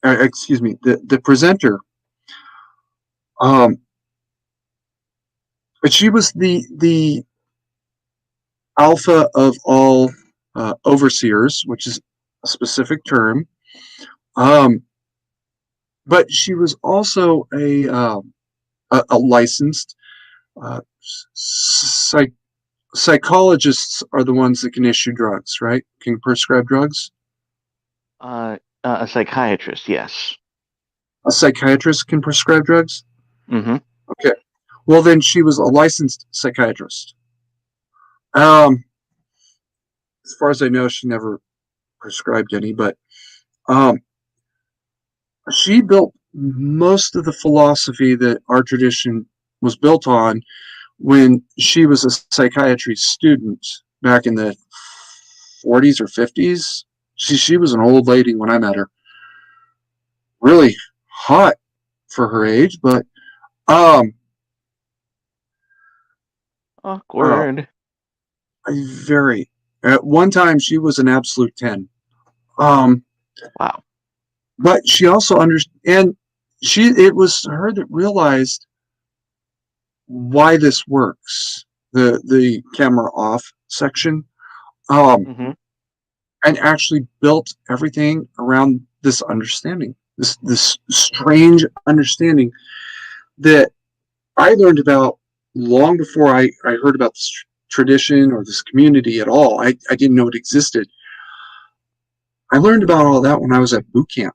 Speaker 2: excuse me, the presenter, but she was the alpha of all overseers, which is a specific term. But she was also a licensed psychologists are the ones that can issue drugs, right? Can prescribe drugs.
Speaker 1: A psychiatrist, yes.
Speaker 2: A psychiatrist can prescribe drugs.
Speaker 1: Mm-hmm.
Speaker 2: Okay. Well, then she was a licensed psychiatrist. As far as I know, she never prescribed any, but she built most of the philosophy that our tradition was built on when she was a psychiatry student back in the 40s or 50s. She was an old lady when I met her. Really hot for her age, but
Speaker 1: awkward.
Speaker 2: Very. At one time, she was an absolute 10.
Speaker 1: Wow.
Speaker 2: But she also understood, and it was her that realized why this works. The camera off section,
Speaker 1: Mm-hmm.
Speaker 2: and actually built everything around this understanding, this strange understanding that I learned about long before I heard about this tradition or this community at all. I didn't know it existed. I learned about all that when I was at boot camp.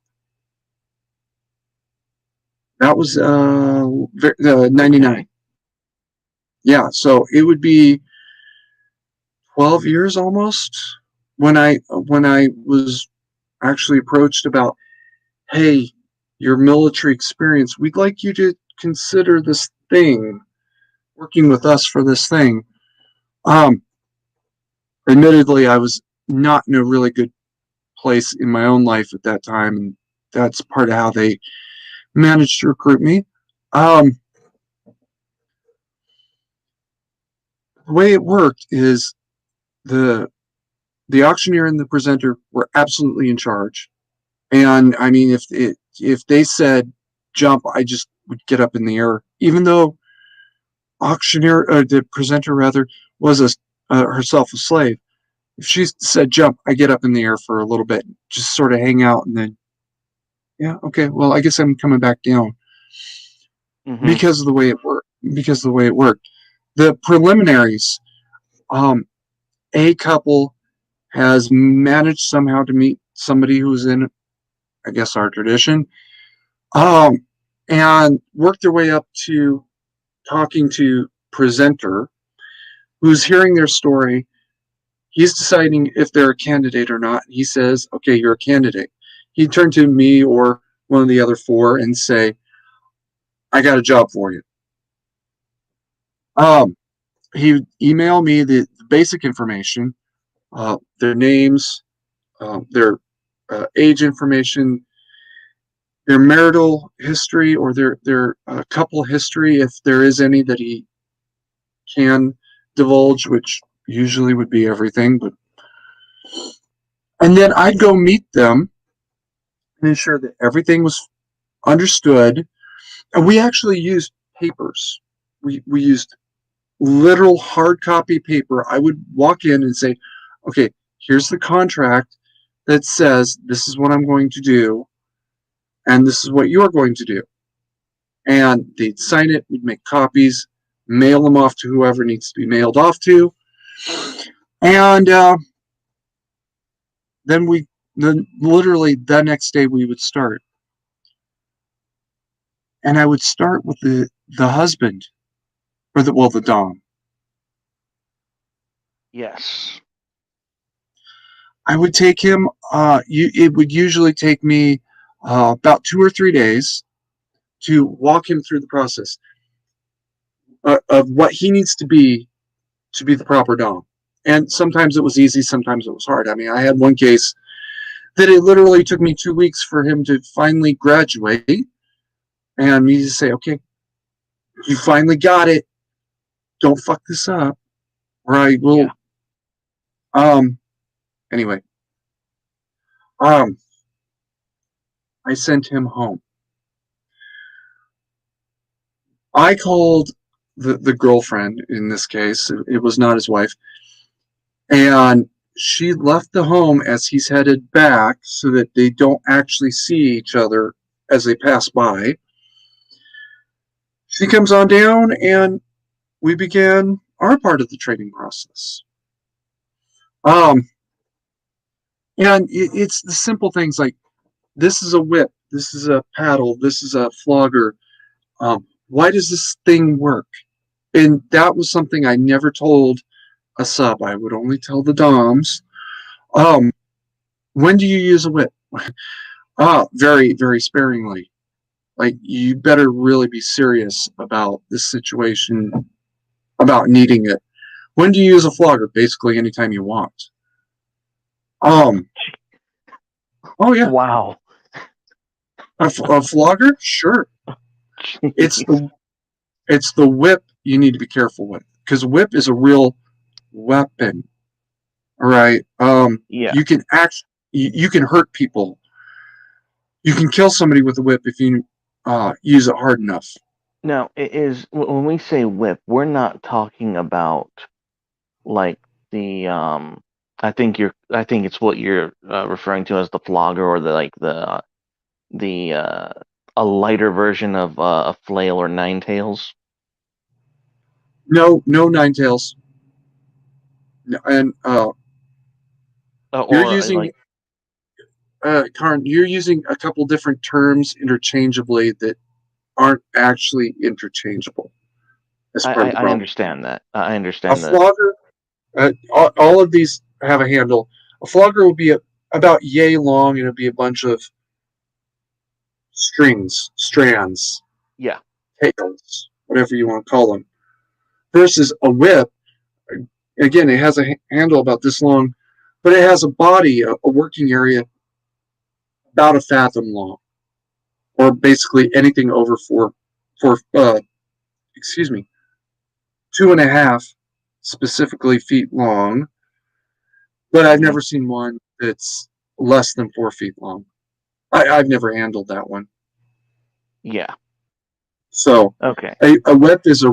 Speaker 2: That was 99.
Speaker 1: Okay.
Speaker 2: Yeah, so it would be 12 years almost when I was actually approached about, hey, your military experience, we'd like you to consider this thing, working with us for this thing. Admittedly, I was not in a really good place in my own life at that time, and that's part of how they managed to recruit me. The way it worked is the auctioneer and the presenter were absolutely in charge. And I mean, if they said jump, I just would get up in the air, even though the presenter rather, was herself a slave. If she said jump, I get up in the air for a little bit, just sort of hang out, and then, yeah, okay, well, I guess I'm coming back down.
Speaker 1: Mm-hmm.
Speaker 2: Because of the way it worked. The preliminaries, a couple has managed somehow to meet somebody who's in, I guess, our tradition, and work their way up to talking to presenter, who's hearing their story. He's deciding if they're a candidate or not. He says, okay, you're a candidate. He'd turn to me or one of the other four and say, I got a job for you. He would email me the basic information, their names, their age information, their marital history or their couple history, if there is any that he can divulge, which usually would be everything. And then I'd go meet them and ensure that everything was understood. And we actually used papers. We used literal hard copy paper. I would walk in and say, okay, here's the contract. that says, this is what I'm going to do, and this is what you're going to do. And they'd sign it, we'd make copies, mail them off to whoever needs to be mailed off to. And then literally the next day we would start. And I would start with the husband, or the dom.
Speaker 1: Yes.
Speaker 2: I would take him. It would usually take me about 2 or 3 days to walk him through the process of what he needs to be the proper dom. And sometimes it was easy, sometimes it was hard. I mean, I had one case that it literally took me 2 weeks for him to finally graduate, and me to say, okay, you finally got it. Don't fuck this up, or I will.
Speaker 1: Yeah.
Speaker 2: Anyway, I sent him home. I called the girlfriend in this case. It was not his wife, and she left the home as he's headed back so that they don't actually see each other as they pass by. She comes on down, and we began our part of the training process. And it's the simple things like, this is a whip, this is a paddle, this is a flogger. Why does this thing work? And that was something I never told a sub. I would only tell the DOMs. When do you use a whip? Very, very sparingly. Like, you better really be serious about this situation, about needing it. When do you use a flogger? Basically, anytime you want. Oh yeah.
Speaker 1: Wow.
Speaker 2: A flogger? Sure. It's the whip you need to be careful with, because whip is a real weapon. All right.
Speaker 1: Yeah.
Speaker 2: You can hurt people. You can kill somebody with a whip if you use it hard enough.
Speaker 1: Now, it is when we say whip, we're not talking about like the I think it's what you're referring to as the flogger, or the a lighter version of a flail or nine tails.
Speaker 2: No, no nine tails. And you're
Speaker 1: Or
Speaker 2: using
Speaker 1: like
Speaker 2: Karn. You're using a couple different terms interchangeably that aren't actually interchangeable. As part of the
Speaker 1: I
Speaker 2: problem.
Speaker 1: understand that. I
Speaker 2: A
Speaker 1: understand that.
Speaker 2: flogger. All of these have a handle. A flogger will be about yay long, and it'll be a bunch of strings, strands,
Speaker 1: Yeah.
Speaker 2: tails, whatever you want to call them. Versus a whip, again, it has a handle about this long, but it has a body, a working area about a fathom long, or basically anything over excuse me, 2.5 specifically feet long. But I've never seen one that's less than 4 feet long. I've never handled that one.
Speaker 1: Yeah.
Speaker 2: So
Speaker 1: Okay.
Speaker 2: a whip is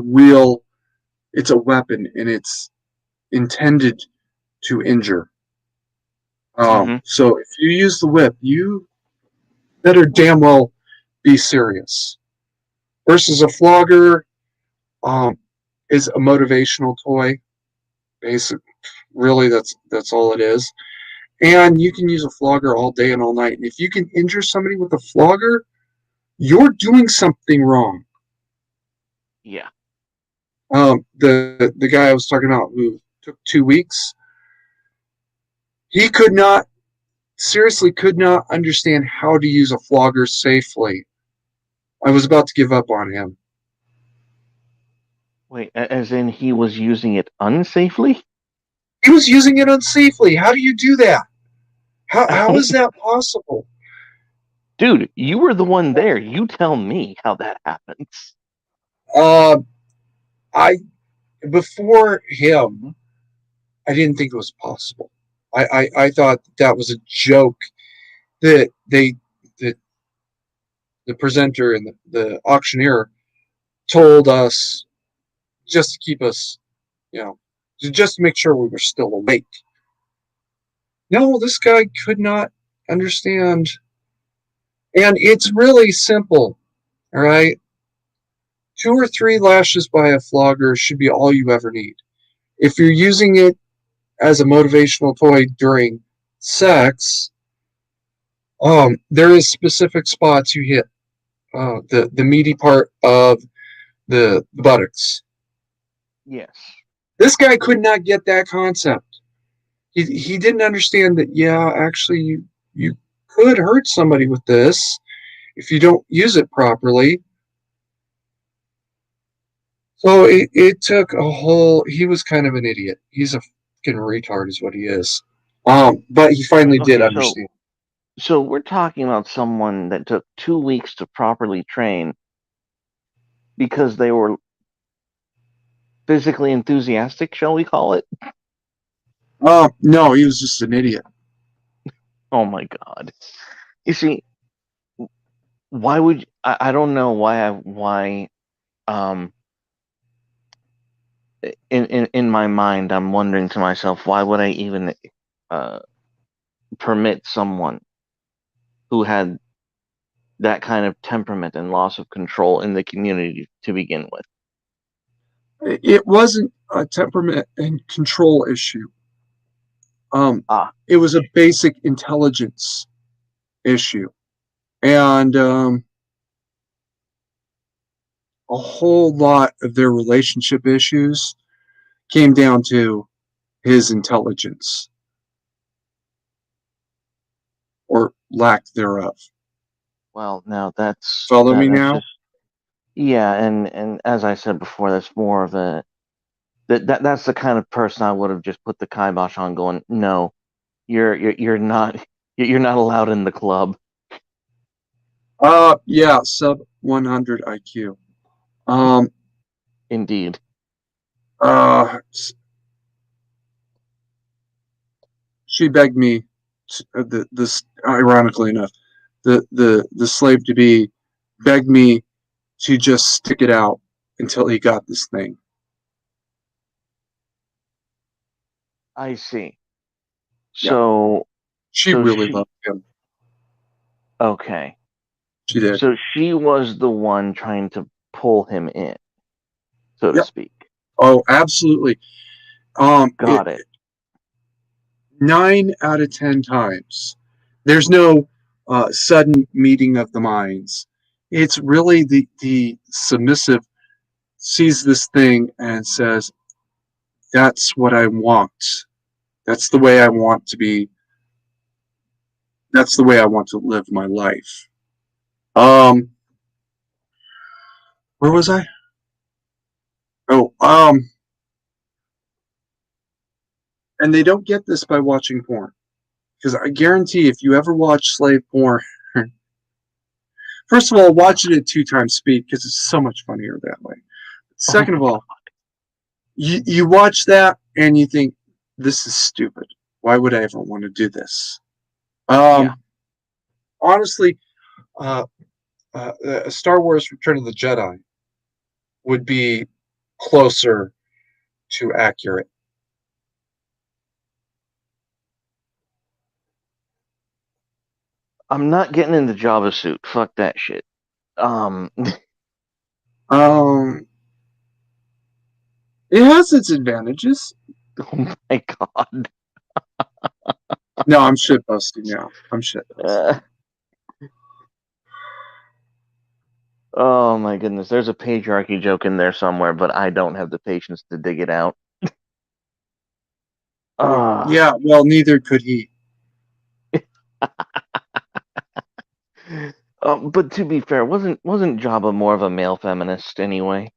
Speaker 2: it's a weapon, and it's intended to injure. So if you use the whip, you better damn well be serious. Versus a flogger, is a motivational toy. Basic, really, that's all it is. And you can use a flogger all day and all night. And if you can injure somebody with a flogger, you're doing something wrong.
Speaker 1: Yeah.
Speaker 2: The guy I was talking about who took 2 weeks, he seriously could not understand how to use a flogger safely. I was about to give up on him.
Speaker 1: Wait, as in he was using it unsafely?
Speaker 2: He was using it unsafely. How do you do that? How is that possible?
Speaker 1: Dude, you were the one there. You tell me how that happens.
Speaker 2: I Before him, I didn't think it was possible. I thought that was a joke that that the presenter and the auctioneer told us just to keep us, just to make sure we were still awake. No, this guy could not understand. And it's really simple. All right. 2 or 3 lashes by a flogger should be all you ever need. If you're using it as a motivational toy during sex, there is specific spots you hit. The meaty part of the buttocks.
Speaker 1: Yes.
Speaker 2: This guy could not get that concept. He didn't understand that. Yeah, actually, you could hurt somebody with this if you don't use it properly. So it took a whole. He was kind of an idiot. He's a fucking retard, is what he is. But he finally did
Speaker 1: Okay,
Speaker 2: understand.
Speaker 1: so we're talking about someone that took 2 weeks to properly train because they were physically enthusiastic, shall we call it?
Speaker 2: No, he was just an idiot.
Speaker 1: Oh my God. You see, why would I don't know why um in my mind I'm wondering to myself, why would I even uh permit someone who had that kind of temperament and loss of control in the community to begin with?
Speaker 2: It wasn't a temperament and control issue.
Speaker 1: Ah,
Speaker 2: It was a basic intelligence issue, and a whole lot of their relationship issues came down to his intelligence or lack thereof.
Speaker 1: well, now that's
Speaker 2: Follow
Speaker 1: that
Speaker 2: me
Speaker 1: that's
Speaker 2: now?
Speaker 1: just yeah, and as I said before, that's more of a that's the kind of person I would have just put the kibosh on, going, no, you're not you're not allowed in the club.
Speaker 2: Yeah, sub 100 IQ. Um,
Speaker 1: Indeed.
Speaker 2: uh, she begged me, this ironically enough, the slave to be begged me to just stick it out until he got this thing.
Speaker 1: I see.
Speaker 2: Yeah,
Speaker 1: So
Speaker 2: she
Speaker 1: so
Speaker 2: really
Speaker 1: she
Speaker 2: loved him.
Speaker 1: okay.
Speaker 2: She did.
Speaker 1: So she was the one trying to pull him in, so to
Speaker 2: Yep.
Speaker 1: speak.
Speaker 2: Oh, absolutely. It
Speaker 1: Got it.
Speaker 2: 9 out of 10 times. There's no sudden meeting of the minds. It's really the submissive sees this thing and says, "That's what I want. That's the way I want to be. That's the way I want to live my life." Um, where was I? Oh, and they don't get this by watching porn, because I guarantee if you ever watch slave porn, first of all, watch it at 2 times speed because it's so much funnier that way.
Speaker 1: Oh
Speaker 2: Second
Speaker 1: my
Speaker 2: of all, you watch that and you think, this is stupid. Why would I ever want to do this?
Speaker 1: yeah.
Speaker 2: Honestly, uh, Star Wars Return of the Jedi would be closer to accurate.
Speaker 1: I'm not getting in the Java suit. Fuck that shit.
Speaker 2: Um, it has its advantages.
Speaker 1: Oh my God.
Speaker 2: No, I'm shit busting now. I'm shit busting.
Speaker 1: Uh, oh my goodness. There's a patriarchy joke in there somewhere, but I don't have the patience to dig it out. Uh,
Speaker 2: Yeah, well, neither could he.
Speaker 1: but to be fair, wasn't Jabba more of a male feminist anyway?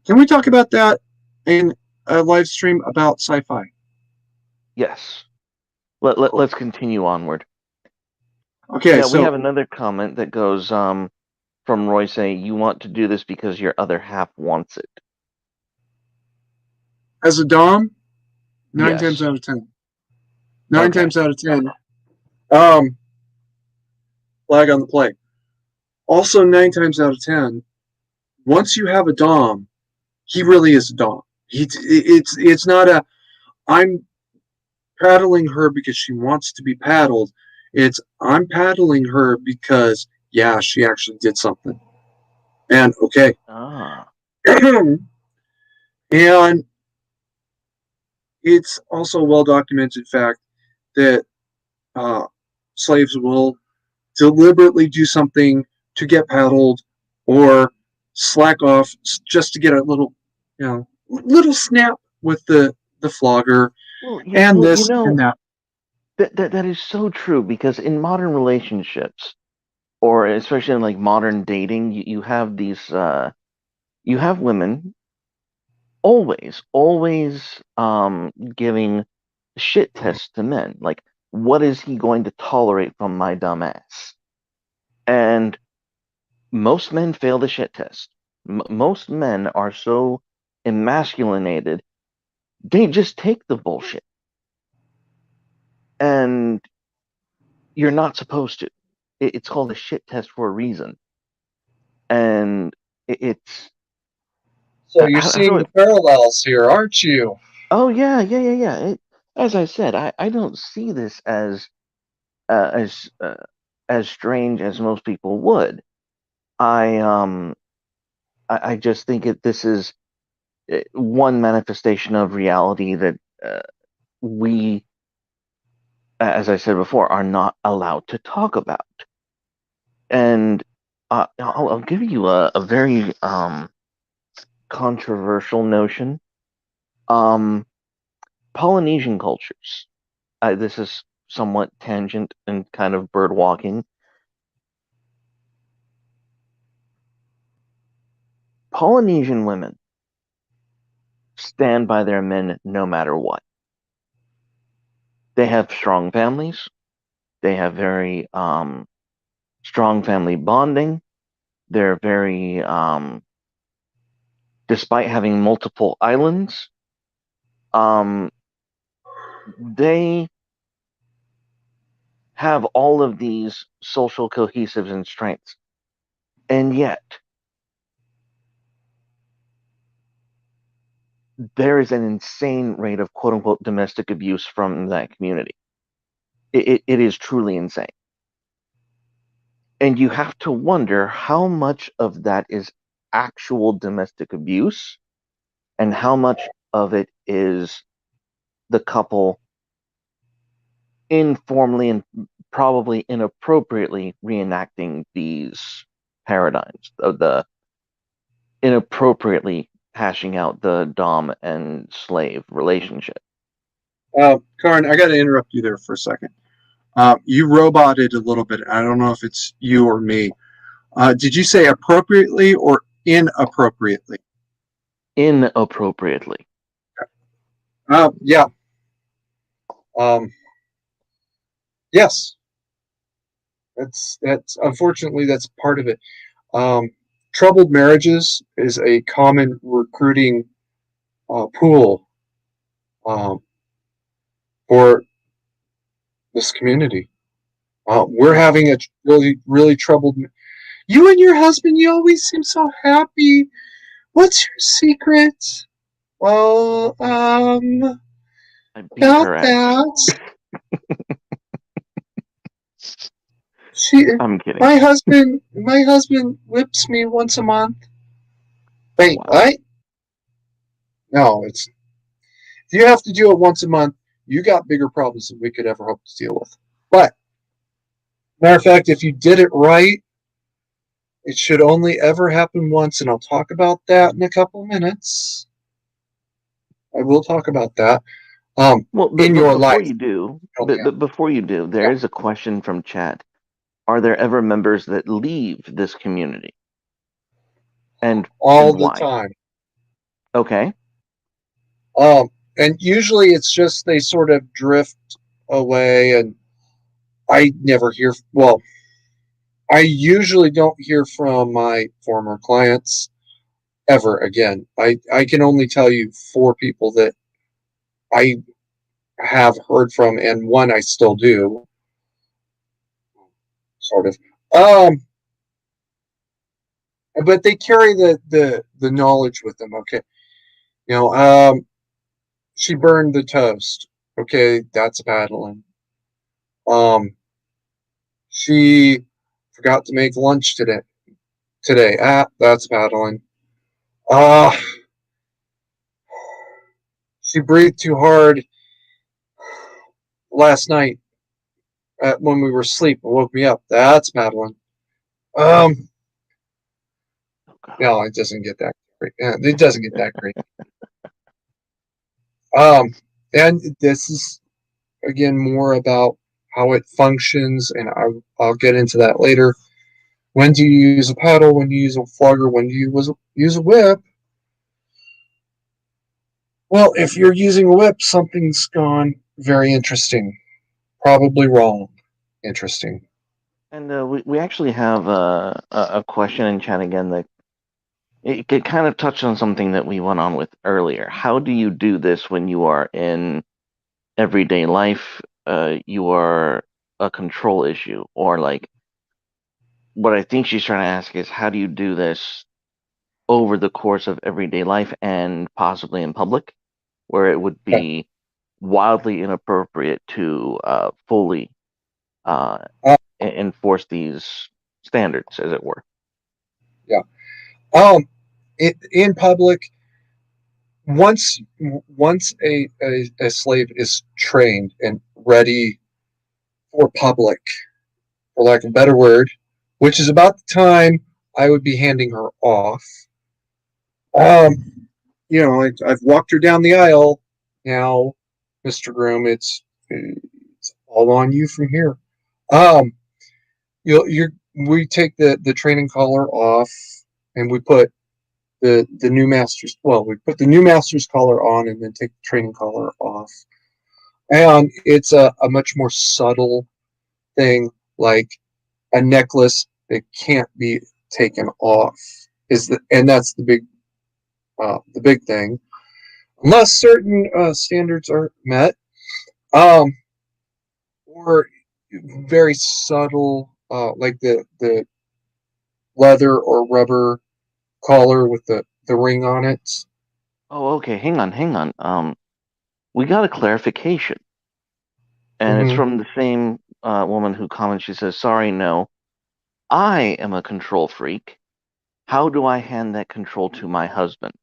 Speaker 2: Can we talk about that in a live stream about sci-fi?
Speaker 1: Yes.
Speaker 2: Cool.
Speaker 1: Let's continue onward.
Speaker 2: Okay,
Speaker 1: Yeah, we
Speaker 2: so
Speaker 1: have another comment that goes from Roy saying, "You want to do this because your other half wants it."
Speaker 2: as a Dom, nine times
Speaker 1: Yes.
Speaker 2: out of ten. Nine
Speaker 1: Okay.
Speaker 2: times out of 10. Um, flag on the play. Also, 9 times out of 10, once you have a Dom, he really is a Dom. It's not a I'm paddling her because she wants to be paddled. It's I'm paddling her because, yeah, she actually did something. And okay.
Speaker 1: Ah.
Speaker 2: And it's also a well documented fact that uh, slaves will deliberately do something to get paddled or slack off just to get a little snap with the flogger
Speaker 1: Well,
Speaker 2: and this and that.
Speaker 1: that is so true because in modern relationships, or especially in like modern dating, you have these you have women always giving shit tests to men. Like, what is he going to tolerate from my dumb ass? And most men fail the shit test. Most men are so emasculinated, they just take the bullshit. And you're not supposed to. It's called a shit test for a reason. And it's
Speaker 2: So you're
Speaker 1: how do
Speaker 2: seeing
Speaker 1: I?
Speaker 2: the parallels here, aren't you?
Speaker 1: Oh yeah. As I said, I don't see this uh, as uh, as strange as most people would. I I just think this is one manifestation of reality that we, as I said before, are not allowed to talk about. And I'll give you a very controversial notion. Um, Polynesian cultures. This is somewhat tangent and kind of bird walking. Polynesian women stand by their men no matter what. They have strong families. They have very strong family bonding. They're very, despite having multiple islands, um, they have all of these social cohesives and strengths. And yet, there is an insane rate of quote unquote domestic abuse from that community. It is truly insane. And you have to wonder how much of that is actual domestic abuse and how much of it is the couple informally and probably inappropriately reenacting these paradigms of the inappropriately hashing out the dom and slave relationship.
Speaker 2: Karn, I got to interrupt you there for a second. You roboted a little bit. I don't know if it's you or me. Did you say appropriately or inappropriately?
Speaker 1: Inappropriately.
Speaker 2: Yeah. Um, yes. That's unfortunately that's part of it. Um, Troubled marriages is a common recruiting pool um, for this community. We're
Speaker 1: Well,
Speaker 2: having a really troubled. You and your husband, you always seem so happy. What's your secret? Well,
Speaker 1: I beat
Speaker 2: about
Speaker 1: her ass.
Speaker 2: that, she,
Speaker 1: I'm kidding.
Speaker 2: my husband whips me once a month. Wait,
Speaker 1: Wow.
Speaker 2: what? No, it's if you have to do it once a month, you got bigger problems than we could ever hope to deal with. But matter of fact, if you did it right, it should only ever happen once, and I'll talk about that in a couple of minutes. I will talk about that.
Speaker 1: Well,
Speaker 2: In
Speaker 1: but
Speaker 2: your
Speaker 1: before
Speaker 2: life.
Speaker 1: you do,
Speaker 2: Oh yeah,
Speaker 1: but before you do, there
Speaker 2: yeah,
Speaker 1: is a question from chat. Are there ever members that leave this community,
Speaker 2: all
Speaker 1: and
Speaker 2: the
Speaker 1: why?
Speaker 2: time.
Speaker 1: Okay.
Speaker 2: Um, and usually it's just they sort of drift away, and I never hear. Well, I usually don't hear from my former clients ever again. I can only tell you four people that I have heard from, and one I still do, sort of. Um, but they carry the knowledge with them. Okay, you know, she burned the toast. Okay, that's paddling. She forgot to make lunch today. That's paddling. Uh, she breathed too hard last night when we were asleep and woke me up. That's paddling. Um, no, it doesn't get that great. It doesn't get that great. Um, and this is again more about how it functions, and I'll get into that later. When do you use a paddle? When do you use a flogger? When do you use a whip? Well, if you're using a whip, something's gone very interesting. Probably wrong. Interesting.
Speaker 1: And we actually have a question in chat again that it kind of touched on something that we went on with earlier. How do you do this when you are in everyday life? You are a control issue, or like what I think she's trying to ask is how do you do this over the course of everyday life and possibly in public, where it would
Speaker 2: Okay.
Speaker 1: be wildly inappropriate to fully uh,
Speaker 2: Uh,
Speaker 1: enforce these standards, as it were.
Speaker 2: yeah. In public, once a slave is trained and ready for public, for lack of a better word, which is about the time I would be handing her off. I've walked her down the aisle. Now, Mr. Groom, it's all on you from here. Um, we take the training collar off, and we put the new master's. Well, we put the new master's collar on, and then take the training collar off. And it's a much more subtle thing, like a necklace that can't be taken off. And that's the big thing, unless certain standards are met, um, or very subtle, like the leather or rubber collar with the ring on it.
Speaker 1: Oh, okay. Hang on. We got a clarification, and it's
Speaker 2: Mm-hmm.
Speaker 1: from the same woman who comments. She says, "Sorry, no, I am a control freak. How do I hand that control to my husband?"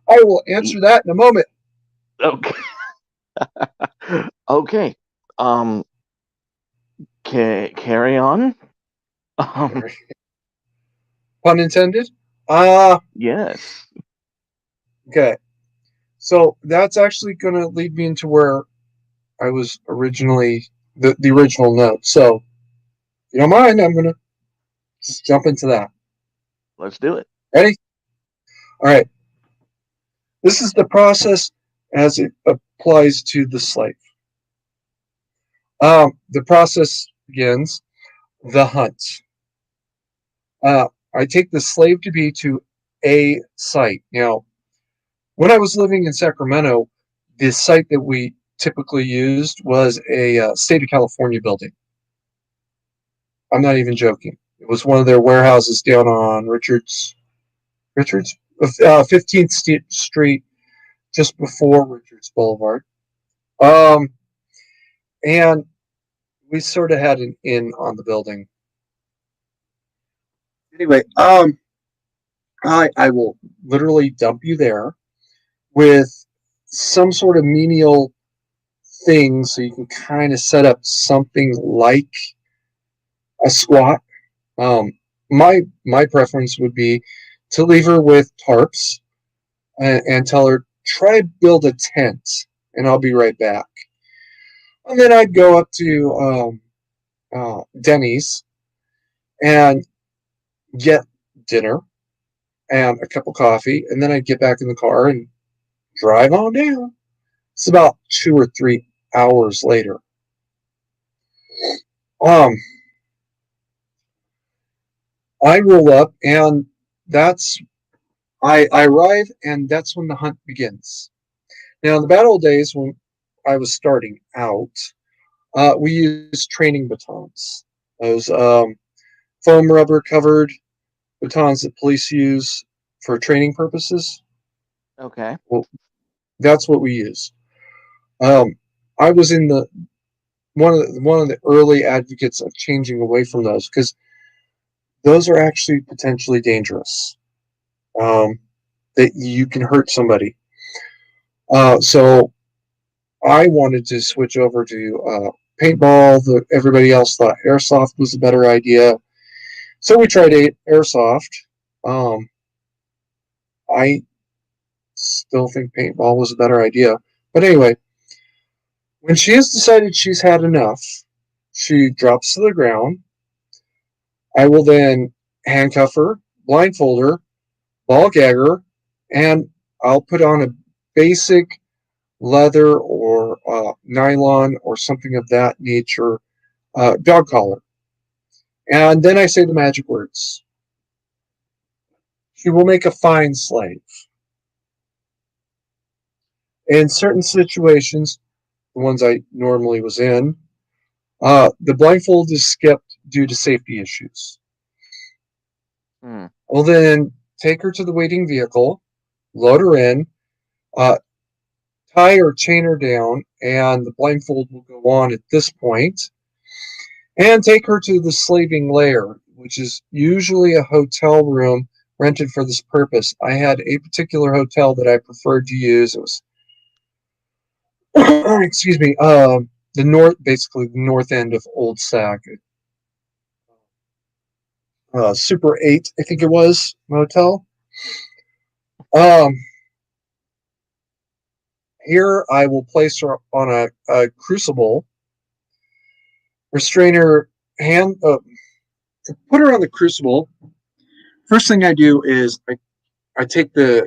Speaker 2: I will answer that in a moment.
Speaker 1: Okay. Okay. Um, carry on. Um,
Speaker 2: Pun intended. Uh,
Speaker 1: yes.
Speaker 2: okay. So that's actually going to lead me into where I was originally, the original note. So, if you don't mind, I'm going to just jump into that.
Speaker 1: Let's do it.
Speaker 2: Ready? All right. This is the process as it applies to the slave. The process begins the hunt. I take the slave to be to a site. Now, when I was living in Sacramento, the site that we typically used was a state of California building. I'm not even joking. It was one of their warehouses down on Richards, 15th Street, just before Richards Boulevard. Um, and we sort of had an in on the building. Anyway, I will literally dump you there with some sort of menial thing so you can kind of set up something like a squat. Um, my preference would be to leave her with tarps and tell her try build a tent, and I'll be right back. And then I'd go up to Denny's and get dinner and a cup of coffee, and then I'd get back in the car and drive on down. It's about 2 or 3 hours later. Um, I roll up, and that's I arrive, and that's when the hunt begins. Now, in the bad old days when I was starting out, we used training batons. Those foam rubber covered batons that police use for training purposes.
Speaker 1: Okay.
Speaker 2: Well, that's what we use. I was in the one of the early advocates of changing away from those because those are actually potentially dangerous. Um, that you can hurt somebody. So I wanted to switch over to paintball. Everybody else thought airsoft was a better idea, so we tried airsoft. Um, I still think paintball was a better idea, but anyway, when she has decided she's had enough, she drops to the ground. I will then handcuff her, blindfold her, ball gag her, and I'll put on a basic leather or nylon or something of that nature dog collar. And then I say the magic words. She will make a fine slave. In certain situations, the ones I normally was in, the blindfold is skipped due to safety issues.
Speaker 1: Hmm.
Speaker 2: We'll then take her to the waiting vehicle, load her in, uh, tie or chain her down, and the blindfold will go on at this point, and take her to the slaving lair, which is usually a hotel room rented for this purpose. I had a particular hotel that I preferred to use. It was, excuse me, basically the north end of Old Sac, Super 8, I think it was, motel. Um, Here I will place her on a crucible, restrain her hand, to put her on the crucible. First thing I do is I take uh,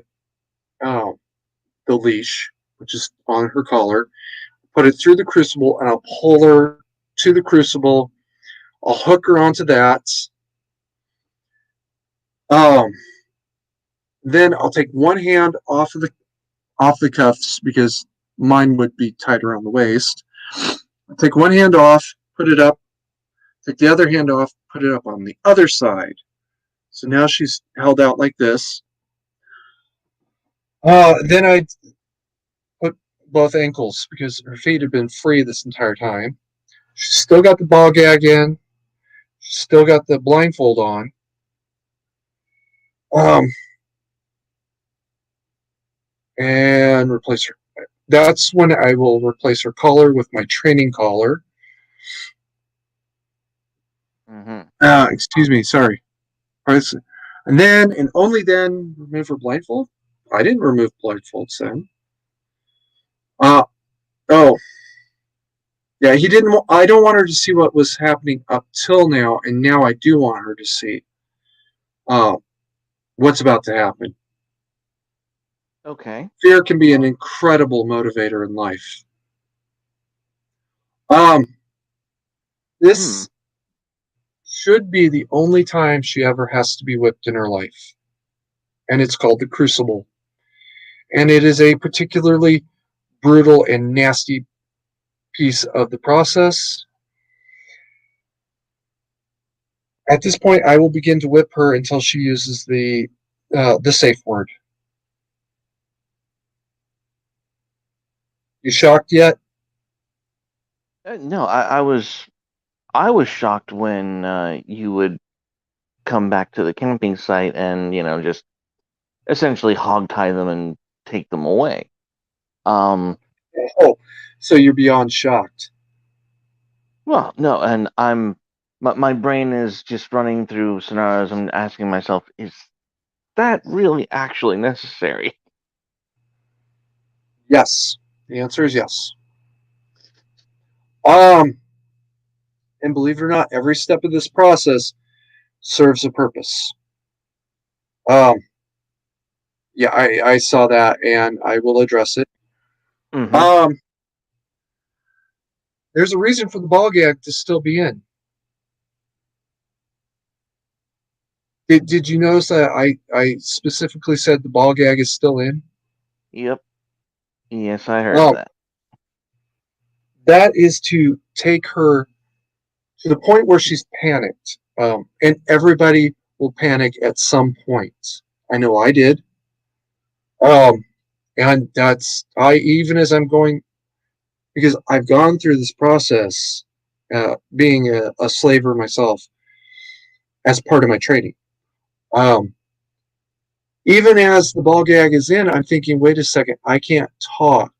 Speaker 2: the leash, which is on her collar, put it through the crucible, and I'll pull her to the crucible. I'll hook her onto that. Um, then I'll take one hand off the cuffs because mine would be tied around the waist. I'll take one hand off, put it up. Take the other hand off, put it up on the other side. So now she's held out like this. Then I put both ankles because her feet have been free this entire time. She's still got the ball gag in. She's still got the blindfold on. Um, and replace her. That's when I will replace her collar with my training collar.
Speaker 1: Mm-hmm.
Speaker 2: Excuse me, sorry. And then, and only then, remove her blindfold. I didn't remove blindfolds then. Uh, oh, yeah, he didn't. I don't want her to see what was happening up till now, and now I do want her to see uh, what's about to happen.
Speaker 1: Okay.
Speaker 2: Fear can be an incredible motivator in life. Um,
Speaker 1: Hmm.
Speaker 2: this should be the only time she ever has to be whipped in her life, and it's called the Crucible, and it is a particularly brutal and nasty piece of the process. At this point, I will begin to whip her until she uses the safe word. You shocked yet?
Speaker 1: No, I was shocked when you would come back to the camping site and just essentially hog tie them and take them away. Um,
Speaker 2: Oh, so you're beyond shocked.
Speaker 1: well, no, and my brain is just running through scenarios. I'm asking myself, is that really actually necessary?
Speaker 2: Yes. The answer is yes. Um, and believe it or not, every step of this process serves a purpose. Um, yeah, I saw that and I will address it.
Speaker 1: Mm-hmm.
Speaker 2: Um, there's a reason for the ball gag to still be in. Did you notice that I specifically said the ball gag is still in?
Speaker 1: Yep. Yes, I heard
Speaker 2: Um,
Speaker 1: that.
Speaker 2: that is to take her to the point where she's panicked. And everybody will panic at some point. I know I did. Um, And even as I'm going, because I've gone through this process, being a slaver myself as part of my training. Um, Even as the ball gag is in, I'm thinking, wait a second, I can't talk.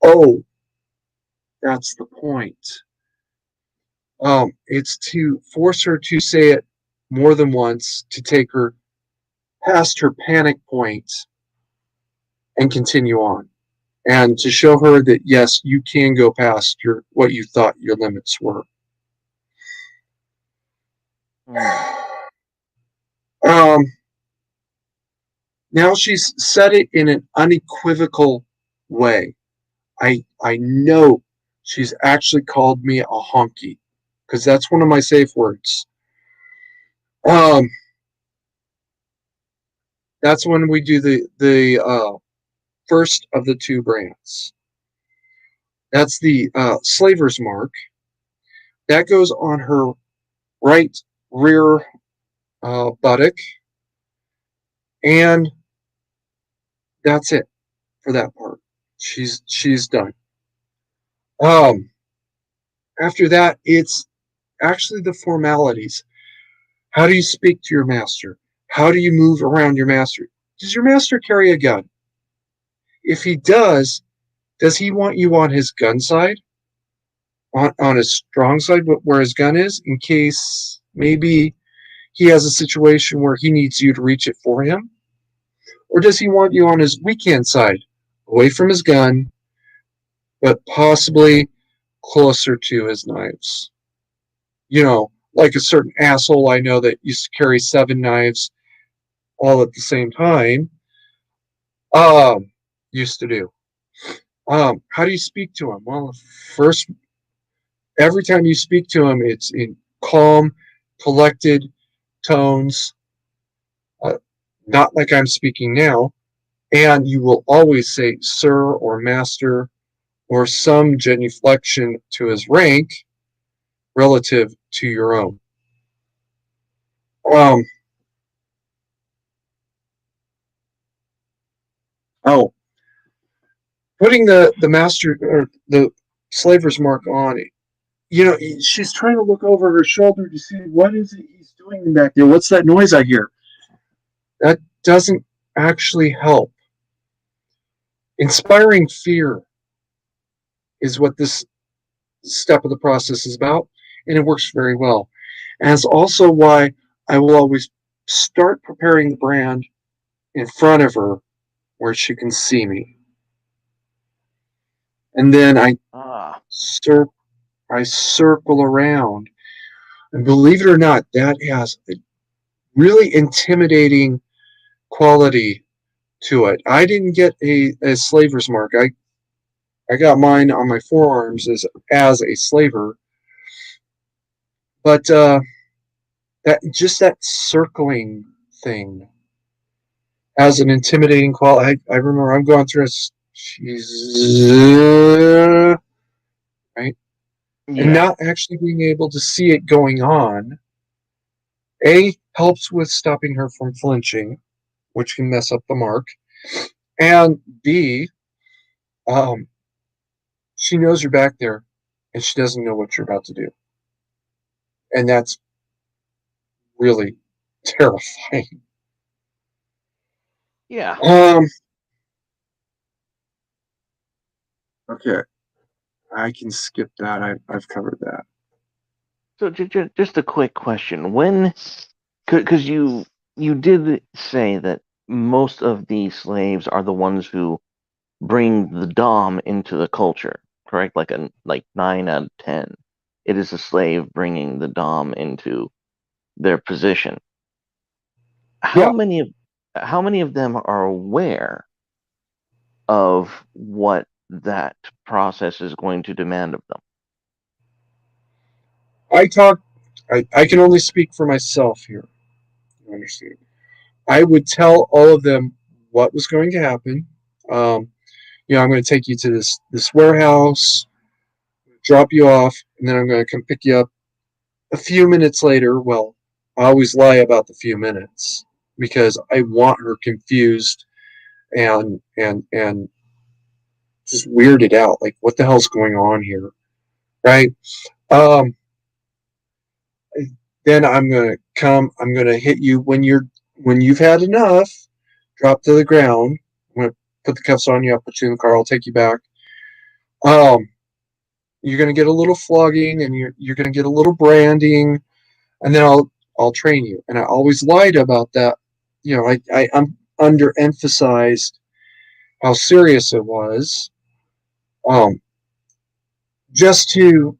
Speaker 2: Oh, that's the point. It's to force her to say it more than once, to take her past her panic point and continue on. And to show her that, yes, you can go past what you thought your limits were.
Speaker 1: Hmm.
Speaker 2: Um, Now she's said it in an unequivocal way. I know she's actually called me a honky, because that's one of my safe words. Um, that's when we do the first of the two brands. That's the slaver's mark. That goes on her right rear buttock, and that's it for that part. She's done. Um, After that, it's actually the formalities. How do you speak to your master? How do you move around your master? Does your master carry a gun? If he does he want you on his gun side? On his strong side, where his gun is, in case maybe he has a situation where he needs you to reach it for him? Or does he want you on his weak hand side, away from his gun, but possibly closer to his knives? Like a certain asshole I know that used to carry 7 knives all at the same time, used to do. How do you speak to him? Well, first, every time you speak to him, it's in calm, collected tones, uh, not like I'm speaking now. And you will always say sir or master or some genuflection to his rank relative to your own. Um, oh, putting the master or the slaver's mark on it. She's trying to look over her shoulder to see what is it he's doing back there. What's that noise I hear? That doesn't actually help. Inspiring fear is what this step of the process is about, and it works very well. And it's also why I will always start preparing the brand in front of her where she can see me. And then cir- I circle around. And believe it or not, that has a really intimidating quality to it. I didn't get a slaver's mark. I got mine on my forearms as a slaver, but that circling thing has an intimidating quality. I remember I'm going through right, and
Speaker 1: Yeah.
Speaker 2: not actually being able to see it going on. A helps with stopping her from flinching, which can mess up the mark, and B, um, she knows you're back there, and she doesn't know what you're about to do, and that's really terrifying.
Speaker 1: Yeah.
Speaker 2: Um, okay, I can skip that. I've covered that.
Speaker 1: So just a quick question: when, because you did say that most of these slaves are the ones who bring the dom into the culture, correct? Like 9 out of 10, it is a slave bringing the dom into their position. How
Speaker 2: Yeah,
Speaker 1: many of how many of them are aware of what that process is going to demand of them?
Speaker 2: I talk. I can only speak for myself here. You understand? I would tell all of them what was going to happen. Um, I'm going to take you to this warehouse, drop you off, and then I'm going to come pick you up a few minutes later. Well, I always lie about the few minutes because I want her confused and just weirded out. Like, what the hell's going on here, right? Um, then I'm gonna hit you when you've had enough. Drop to the ground. I'm gonna put the cuffs on you. I'll put you in the car. I'll take you back. Um, you're gonna get a little flogging, and you're gonna get a little branding, and then I'll train you. And I always lied about that. You know, I'm underemphasized how serious it was, um, just to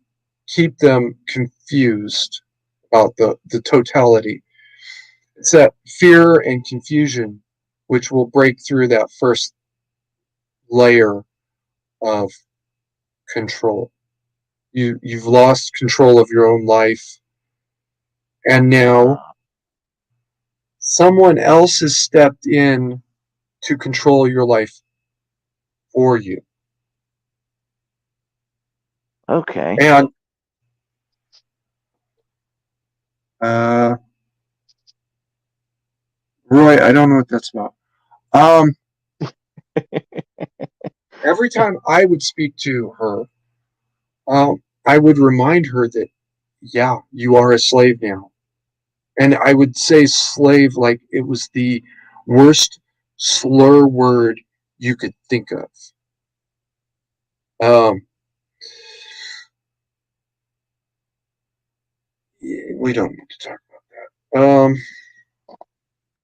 Speaker 2: keep them confused about the totality. It's that fear and confusion which will break through that first layer of control. You've lost control of your own life, and now someone else has stepped in to control your life for you.
Speaker 1: Okay.
Speaker 2: And uh, Roy, I don't know what that's about. Um, every time I would speak to her, I would remind her that, yeah, you are a slave now. And I would say slave like it was the worst slur word you could think of. Um, we don't need to talk about that.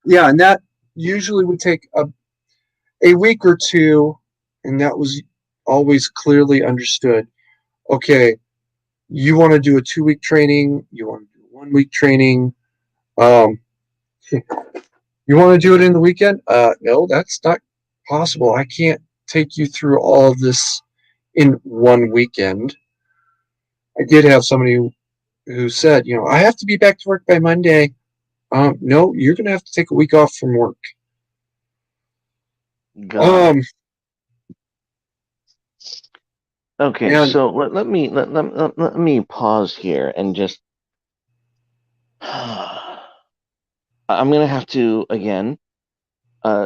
Speaker 2: Yeah, and that usually would take a week or two, and that was always clearly understood. Okay, you want to do a 2 week training, you want to do a 1 week training, um, you want to do it in the weekend? No, that's not possible. I can't take you through all of this in one weekend. I did have somebody who said, I have to be back to work by Monday. No, you're going to have to take a week off from work.
Speaker 1: Got it.
Speaker 2: Um,
Speaker 1: Okay,
Speaker 2: and
Speaker 1: so let me pause here and just I'm gonna have to again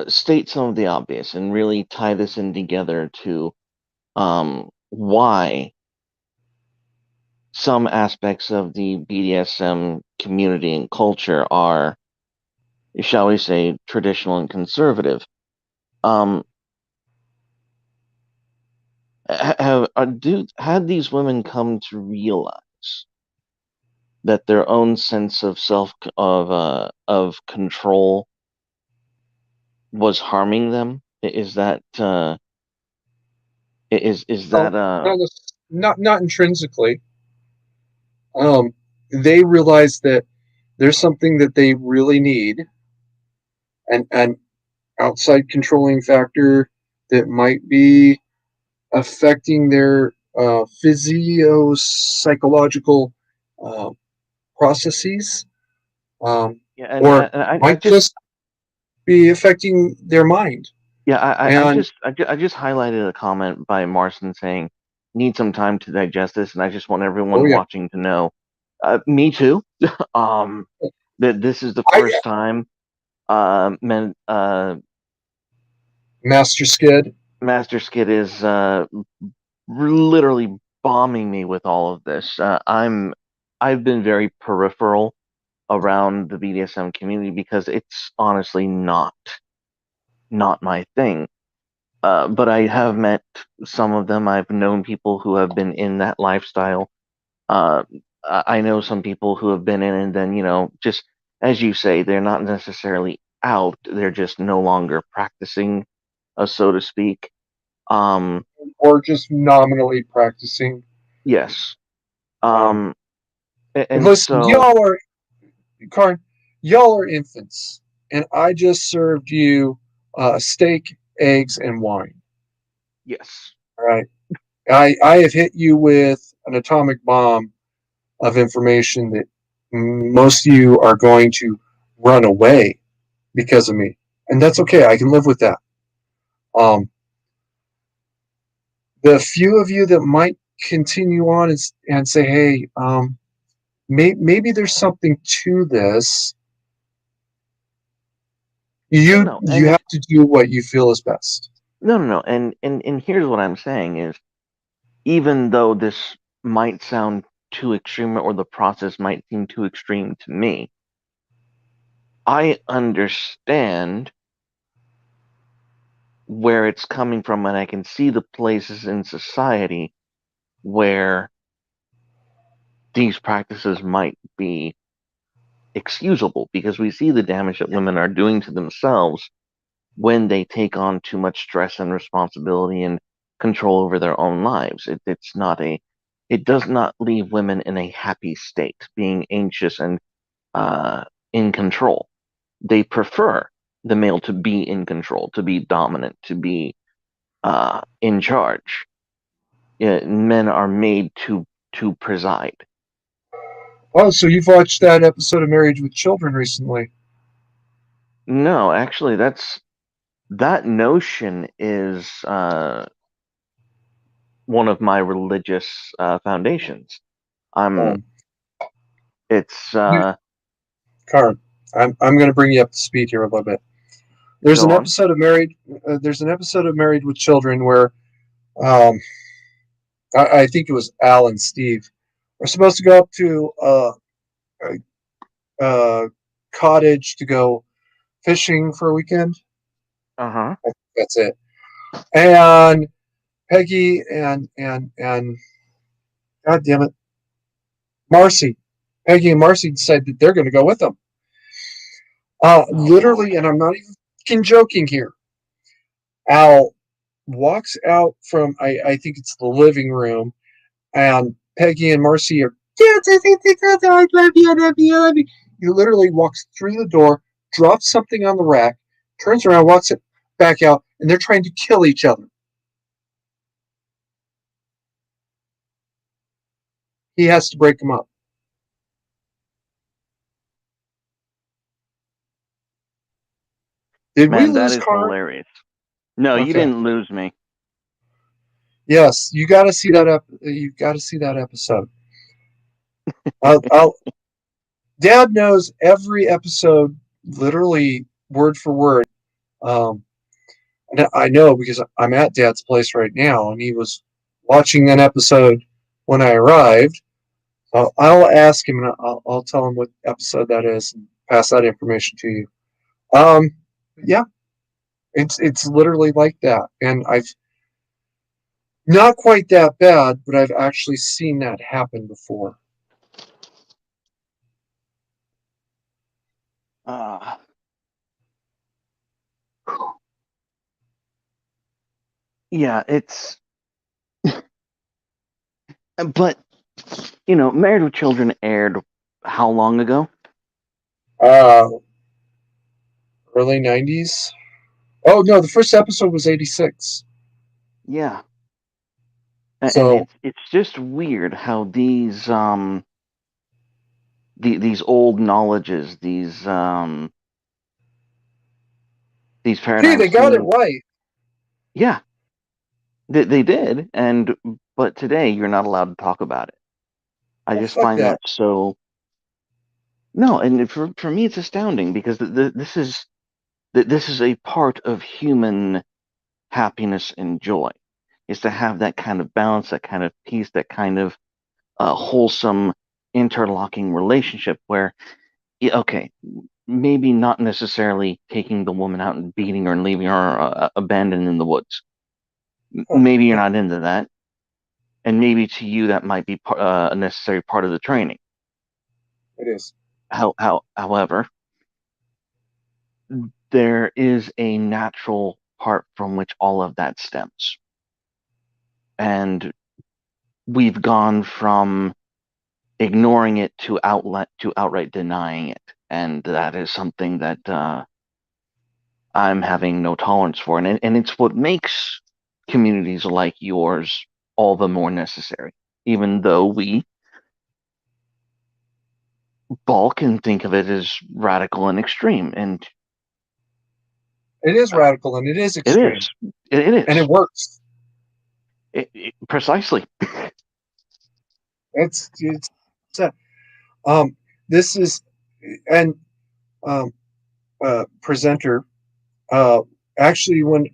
Speaker 1: state some of the obvious and really tie this in together to why some aspects of the BDSM community and culture are, shall we say, traditional and conservative. Um, had these women come to realize that their own sense of of control was harming them? Is that is
Speaker 2: no,
Speaker 1: that
Speaker 2: not intrinsically. They realize that there's something that they really need, and an outside controlling factor that might be affecting their physio psychological uh, processes,
Speaker 1: yeah,
Speaker 2: or
Speaker 1: I
Speaker 2: might
Speaker 1: just
Speaker 2: just be affecting their mind.
Speaker 1: yeah,
Speaker 2: And
Speaker 1: I just highlighted a comment by Marson saying, "Need some time to digest this," and I just want
Speaker 2: oh
Speaker 1: everyone
Speaker 2: yeah,
Speaker 1: watching to know, me too. um, that this is the
Speaker 2: I
Speaker 1: first time, men,
Speaker 2: Master Skid.
Speaker 1: Master Skid is literally bombing me with all of this. I've been very peripheral around the BDSM community because it's honestly not my thing. But I have met some of them. I've known people who have been in that lifestyle. Uh, I know some people who have been in, and then just as you say, they're not necessarily out. They're just no longer practicing, so to speak. Um,
Speaker 2: Or just nominally practicing.
Speaker 1: yes.
Speaker 2: Um,
Speaker 1: Um, and
Speaker 2: listen,
Speaker 1: so
Speaker 2: Carn, y'all are infants, and I just served you steak, eggs, and wine.
Speaker 1: yes,
Speaker 2: All right, I have hit you with an atomic bomb of information that most of you are going to run away because of me, and that's okay. I can live with that. Um, the few of you that might continue on and say, "Hey, maybe there's something to this," You
Speaker 1: No,
Speaker 2: you have to do what you feel is best.
Speaker 1: no. And here's what I'm saying is, even though this might sound too extreme or the process might seem too extreme to me, I understand where it's coming from, and I can see the places in society where these practices might be excusable because we see the damage that women are doing to themselves when they take on too much stress and responsibility and control over their own lives. It does not leave women in a happy state, being anxious and in control. They prefer the male to be in control, to be dominant, to be in charge. Men are made to preside.
Speaker 2: Oh, so you've watched that episode of Marriage with Children recently?
Speaker 1: No, actually, that notion is one of my religious foundations. I'm.
Speaker 2: Um,
Speaker 1: It's
Speaker 2: Karen, I'm going to bring you up to speed here a little bit. There's
Speaker 1: go
Speaker 2: an
Speaker 1: on.
Speaker 2: episode of Married. There's an episode of Married with Children where um, I think it was Al and Steve are supposed to go up to a cottage to go fishing for a weekend.
Speaker 1: Uh-huh.
Speaker 2: I think that's it. And Peggy and God damn it, Marcy. Peggy and Marcy decide that they're going to go with them.
Speaker 1: Oh boy.
Speaker 2: Literally, and I'm not even joking here. Al walks out from I think it's the living room, and Peggy and Marcy are yes, I think I love you, I love you, I love you. He literally walks through the door, drops something on the rack, turns around, walks it back out, and they're trying to kill each other. He has to break them up. Did we
Speaker 1: Man, that
Speaker 2: lose
Speaker 1: is
Speaker 2: Carn?
Speaker 1: hilarious. No, you
Speaker 2: Okay.
Speaker 1: didn't lose me.
Speaker 2: Yes, you got to see that up. You got to see that episode. I'll Dad knows every episode, literally word for word. Um, and I know because I'm at Dad's place right now, and he was watching that episode when I arrived. I'll ask him, and I'll tell him what episode that is, and pass that information to you. Um, yeah, it's literally like that, and I've not quite that bad, but I've actually seen that happen before.
Speaker 1: Uh, yeah, it's but Married with Children aired how long ago?
Speaker 2: Uh, Early '90s. Oh no, the first episode was '86.
Speaker 1: Yeah. And
Speaker 2: So
Speaker 1: it's just weird how these old knowledges, these
Speaker 2: hey, they
Speaker 1: paradigms
Speaker 2: got it
Speaker 1: seem,
Speaker 2: right.
Speaker 1: yeah, they did, but today you're not allowed to talk about it. I
Speaker 2: Well,
Speaker 1: just
Speaker 2: fuck
Speaker 1: find that
Speaker 2: that.
Speaker 1: so. No, and for me it's astounding because this is a part of human happiness and joy, is to have that kind of balance, that kind of peace, that kind of wholesome interlocking relationship where, yeah, okay, maybe not necessarily taking the woman out and beating her and leaving her abandoned in the woods. Maybe you're not into that, and maybe to you that might be a necessary part of the training.
Speaker 2: It is.
Speaker 1: However, there is a natural part from which all of that stems, and we've gone from ignoring it to outright denying it, and that is something that I'm having no tolerance for, and it's what makes communities like yours all the more necessary, even though we balk and think of it as radical and extreme, and
Speaker 2: It is
Speaker 1: uh,
Speaker 2: radical and it is
Speaker 1: it
Speaker 2: extreme,
Speaker 1: is, it
Speaker 2: and it
Speaker 1: is
Speaker 2: works.
Speaker 1: precisely.
Speaker 2: It's um this is and presenter. actually, when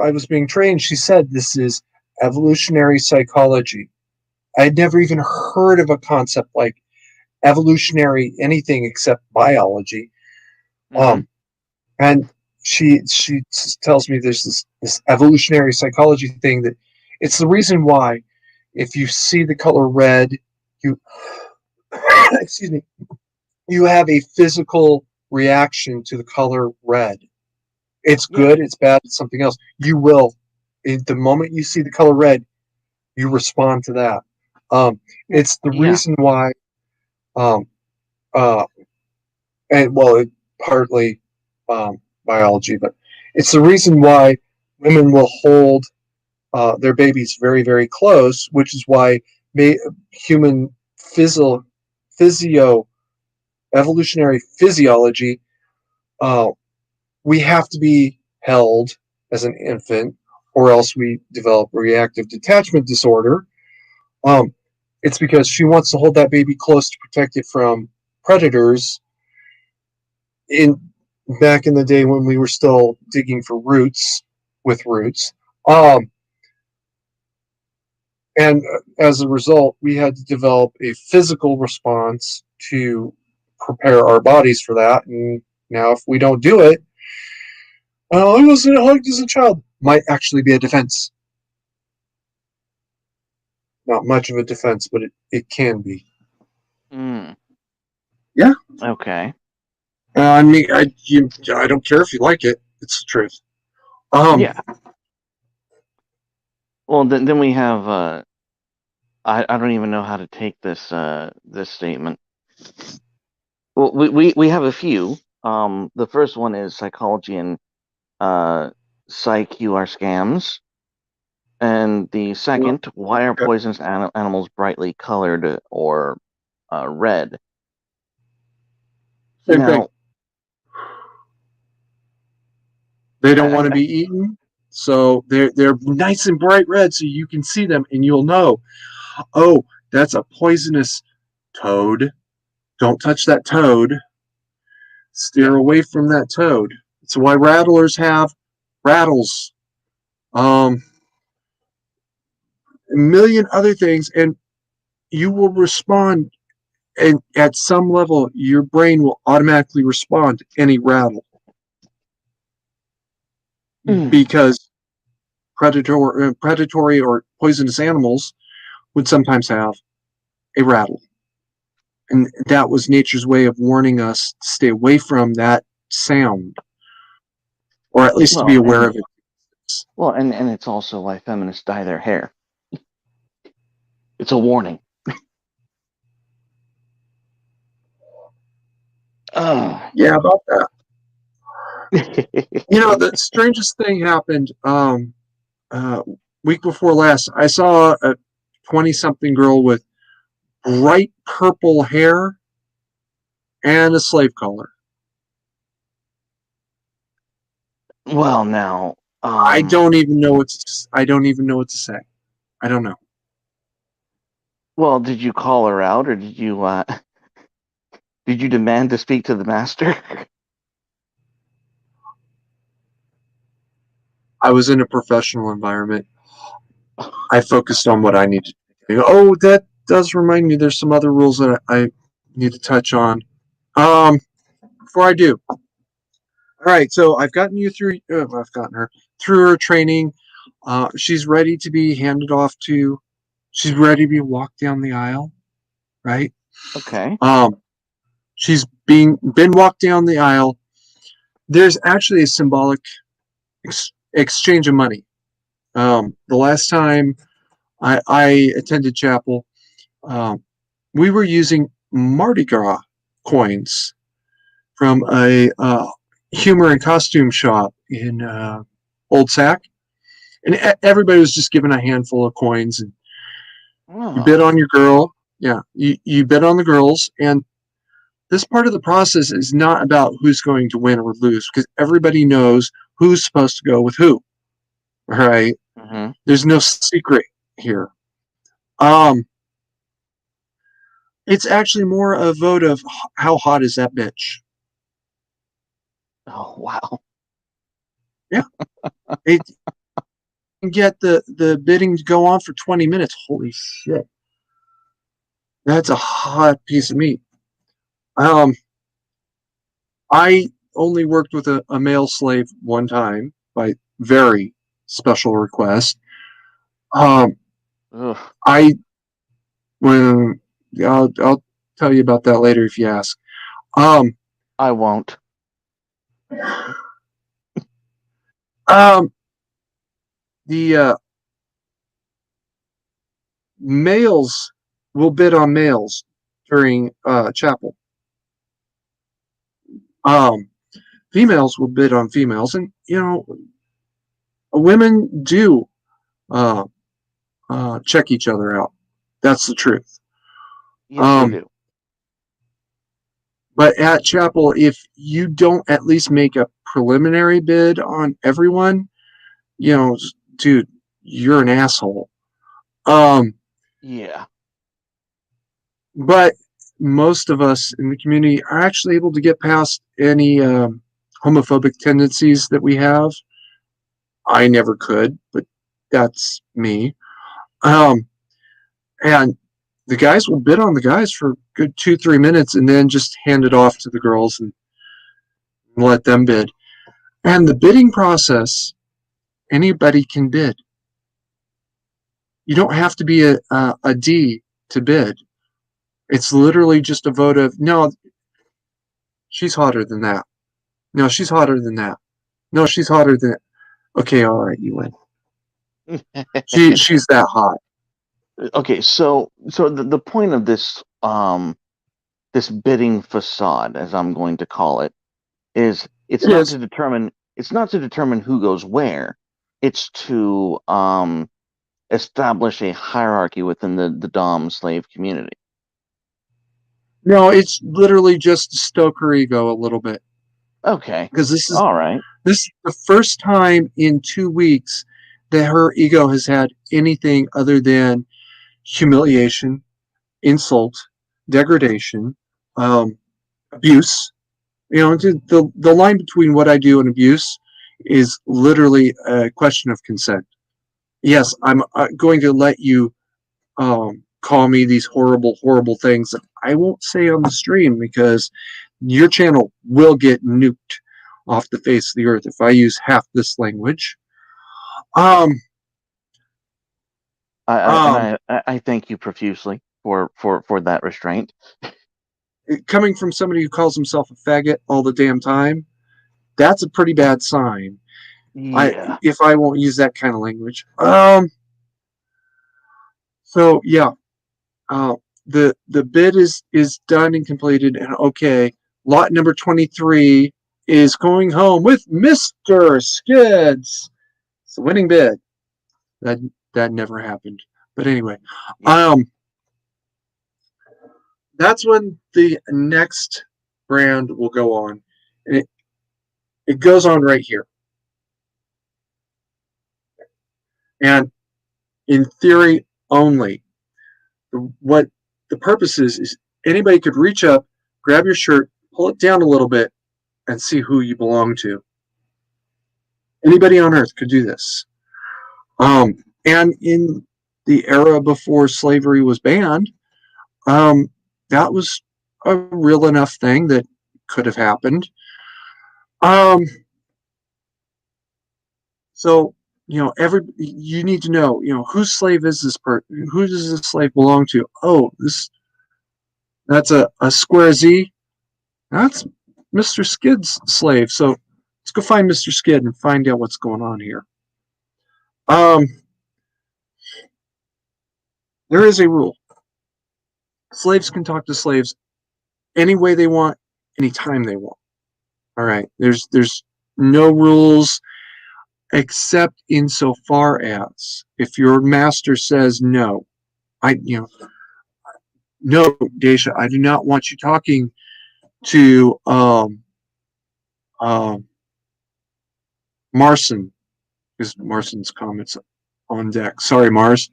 Speaker 2: I was being trained, she said this is evolutionary psychology. I had never even heard of a concept like evolutionary anything except biology.
Speaker 1: Mm-hmm.
Speaker 2: And she tells me there's this evolutionary psychology thing that it's the reason why if you see the color red, you excuse me, you have a physical reaction to the color red. It's
Speaker 1: Yeah.
Speaker 2: good, it's bad, it's something else. You will, the moment you see the color red, you respond to that. It's the
Speaker 1: Yeah.
Speaker 2: reason why, um, uh, and well, it partly biology, but it's the reason why women will hold their babies very, very close, which is why human physio evolutionary physiology, uh, we have to be held as an infant, or else we develop reactive detachment disorder. Um, it's because she wants to hold that baby close to protect it from predators. In back in the day when we were still digging for roots with roots, um, and as a result, we had to develop a physical response to prepare our bodies for that. And now, if we don't do it, I wasn't hugged as a child, might actually be a defense. Not much of a defense, but it can be.
Speaker 1: Mm.
Speaker 2: Yeah.
Speaker 1: Okay.
Speaker 2: I mean, I don't care if you like it. It's the truth. Um,
Speaker 1: Yeah. Well, then we have I don't even know how to take this statement. Well, we have a few. The first one is psychology and psych you are scams. And the second, why are
Speaker 2: okay.
Speaker 1: poisonous animals brightly colored or red?
Speaker 2: Same thing.
Speaker 1: Now,
Speaker 2: They don't want to
Speaker 1: I,
Speaker 2: be eaten, so they're nice and bright red, so you can see them and you'll know. Oh, that's a poisonous toad. Don't touch that toad.
Speaker 1: yeah.
Speaker 2: Steer away from that toad. That's why rattlers have rattles. A million other things, and you will respond. And at some level, your brain will automatically respond to any rattle
Speaker 1: Mm.
Speaker 2: because predatory or poisonous animals would sometimes have a rattle. And that was nature's way of warning us to stay away from that sound, or at least to be
Speaker 1: Well,
Speaker 2: aware of it.
Speaker 1: and it's also why feminists dye their hair. It's a warning. Oh.
Speaker 2: Yeah, about that. You know, the strangest thing happened uh, week before last. I saw a 20-something girl with bright purple hair and a slave collar.
Speaker 1: Well, now,
Speaker 2: I don't even know what to, I don't even know what to say. I don't know.
Speaker 1: well, did you call her out, or did you demand to speak to the master?
Speaker 2: I was in a professional environment. I focused on what I needed to do. Oh, that does remind me. There's some other rules that I need to touch on. Um, Before I do, all right. So I've gotten you through. I've gotten her through her training. She's ready to be handed off to. She's ready to be walked down the aisle, right?
Speaker 1: Okay.
Speaker 2: Um, she's been walked down the aisle. There's actually a symbolic exchange of money. The last time I attended chapel, um, we were using Mardi Gras coins from a humor and costume shop in Old Sac, and everybody was just given a handful of coins, and you bid
Speaker 1: Oh.
Speaker 2: on your girl. Yeah, you bid on the girls, and this part of the process is not about who's going to win or lose because everybody knows who's supposed to go with who. Right?
Speaker 1: Mm-hmm.
Speaker 2: There's no secret here. Um, it's actually more a vote of how hot is that bitch.
Speaker 1: Oh, wow.
Speaker 2: Yeah, it can get the bidding to go on for 20 minutes. Holy shit, that's a hot piece of meat. Um, I only worked with a male slave one time by very special request. Um,
Speaker 1: Ugh,
Speaker 2: I well, I'll tell you about that later if you ask. Um,
Speaker 1: I won't.
Speaker 2: um, the males will bid on males during chapel. Um, Females will bid on females, and women do uh, check each other out. That's the truth.
Speaker 1: Yes, they
Speaker 2: Um,
Speaker 1: do.
Speaker 2: but at chapel, if you don't at least make a preliminary bid on everyone, dude, you're an asshole. Um,
Speaker 1: Yeah.
Speaker 2: but most of us in the community are actually able to get past any homophobic tendencies that we have. I never could, but that's me. Um, and the guys will bid on the guys for a good 2-3 minutes and then just hand it off to the girls and let them bid. And the bidding process, anybody can bid. You don't have to be a D to bid. It's literally just a vote of, no, she's hotter than that. No, she's hotter than that. No, she's hotter than that. Okay, all right, you win. She's that hot.
Speaker 1: Okay, so the point of this bidding facade, as I'm going to call it, is
Speaker 2: It is.
Speaker 1: it's not to determine who goes where. It's to establish a hierarchy within the Dom slave community.
Speaker 2: No, it's literally just to stoke her ego a little bit.
Speaker 1: Okay.
Speaker 2: Because this is
Speaker 1: All right.
Speaker 2: the first time in 2 weeks that her ego has had anything other than humiliation, insult, degradation, abuse. The line between what I do and abuse is literally a question of consent. Yes, I'm going to let you call me these horrible, horrible things that I won't say on the stream because your channel will get nuked off the face of the earth if I use half this language. Um, um,
Speaker 1: I thank you profusely for that restraint.
Speaker 2: Coming from somebody who calls himself a faggot all the damn time, that's a pretty bad sign.
Speaker 1: Yeah.
Speaker 2: If I won't use that kind of language. So yeah, the bid is done and completed, and okay, lot number 23 is going home with Mr. Skids. It's the winning bid. That that never happened. But anyway,
Speaker 1: Yeah.
Speaker 2: that's when the next brand will go on. And it goes on right here. And in theory only, what the purpose is anybody could reach up, grab your shirt, pull it down a little bit, and see who you belong to. Anybody on earth could do this. And in the era before slavery was banned, that was a real enough thing that could have happened. Um, so you need to know, whose slave is this person? Who does this slave belong to? Oh, that's a square Z. That's Mr. Skid's slave. So let's go find Mr. Skid and find out what's going on here. Um, there is a rule. Slaves can talk to slaves any way they want, anytime they want. All right. There's no rules except insofar as if your master says no, no, Daisha, I do not want you talking to um Marson, because Marson's comments on deck. Sorry, Mars.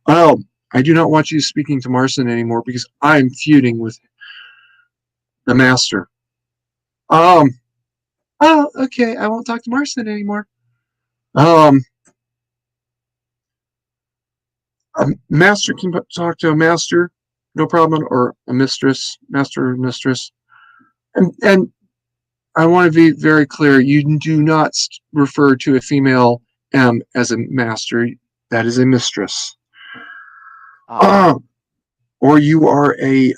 Speaker 2: I do not want you speaking to Marson anymore because I'm feuding with the master. Um, Oh, okay, I won't talk to Marston anymore. Um, a master can talk to a master, no problem, or a mistress, master or mistress. And I want to be very clear. You do not refer to a female M as a master. That is a mistress.
Speaker 1: Ah,
Speaker 2: Or you are a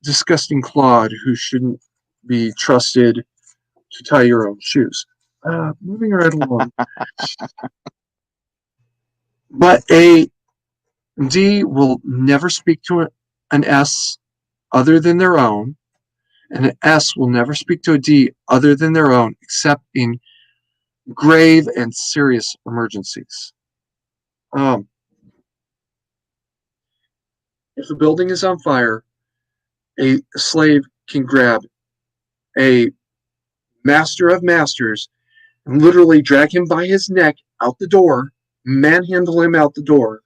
Speaker 2: disgusting clod who shouldn't be trusted to tie your own shoes. Moving right along. But a D will never speak to an S other than their own, and an S will never speak to a D other than their own, except in grave and serious emergencies. Um, if a building is on fire, a slave can grab a master of masters and literally drag him by his neck out the door, manhandle him out the door.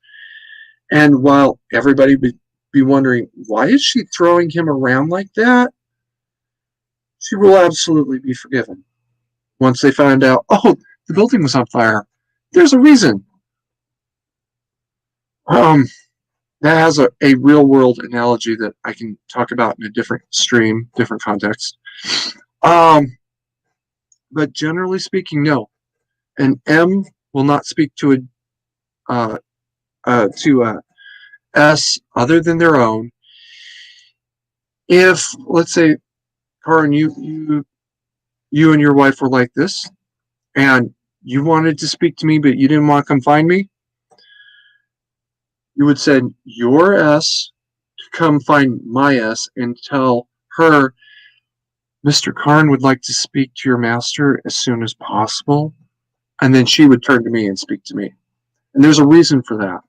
Speaker 2: And while everybody would be wondering, why is she throwing him around like that? She will absolutely be forgiven. Once they find out, oh, the building was on fire, there's a reason. Um, that has a real world analogy that I can talk about in a different stream, different context. Um, but generally speaking, no. An M will not speak to a S other than their own. If, let's say, Karin, you and your wife were like this, and you wanted to speak to me, but you didn't want to come find me, you would send your S to come find my S and tell her, Mr. Karn would like to speak to your master as soon as possible. And then she would turn to me and speak to me. And there's a reason for that.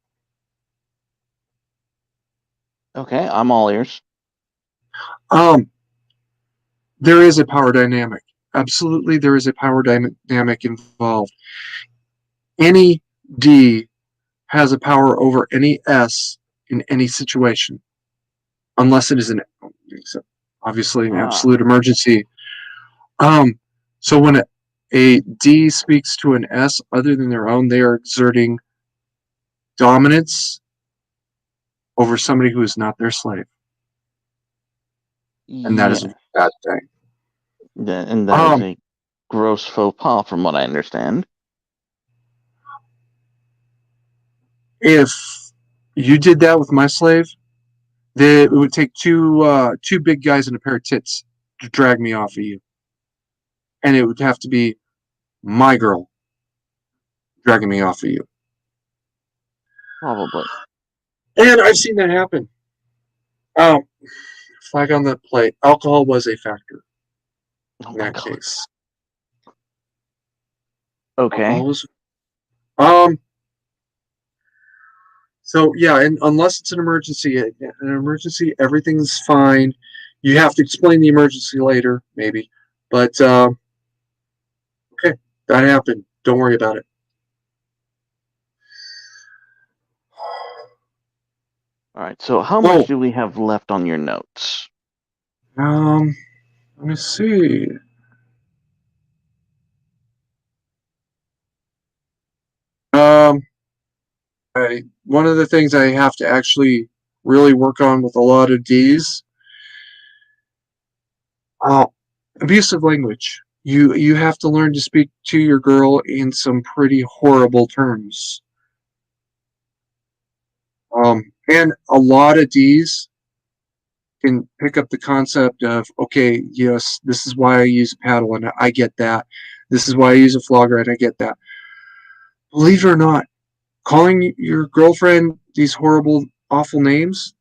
Speaker 1: okay, I'm all ears.
Speaker 2: Um, there is a power dynamic. Absolutely, there is a power dynamic involved. Any D has a power over any S in any situation, unless it is obviously an
Speaker 1: Ah,
Speaker 2: absolute emergency. Um, so when a D speaks to an S other than their own, they are exerting dominance over somebody who is not their slave, and that is a
Speaker 1: yeah,
Speaker 2: bad thing.
Speaker 1: and that is
Speaker 2: Um,
Speaker 1: a gross faux pas, from what I understand.
Speaker 2: if you did that with my slave, it would take two big guys and a pair of tits to drag me off of you, and it would have to be my girl dragging me off of you.
Speaker 1: Probably.
Speaker 2: And I've seen that happen. Um, flag on the play. Alcohol was a factor
Speaker 1: Oh
Speaker 2: in
Speaker 1: my
Speaker 2: that
Speaker 1: god.
Speaker 2: case.
Speaker 1: Okay.
Speaker 2: Alcohol was. Um. So yeah, and unless it's an emergency, everything's fine. You have to explain the emergency later, maybe. But okay, that happened. Don't worry about it.
Speaker 1: All right. So, how much
Speaker 2: Oh,
Speaker 1: do we have left on your notes?
Speaker 2: let me see. Um, one of the things I have to actually really work on with a lot of D's, uh, abusive language. You have to learn to speak to your girl in some pretty horrible terms. And a lot of D's can pick up the concept of, okay, yes, this is why I use a paddle, and I get that. This is why I use a flogger, and I get that. Believe it or not, calling your girlfriend these horrible, awful names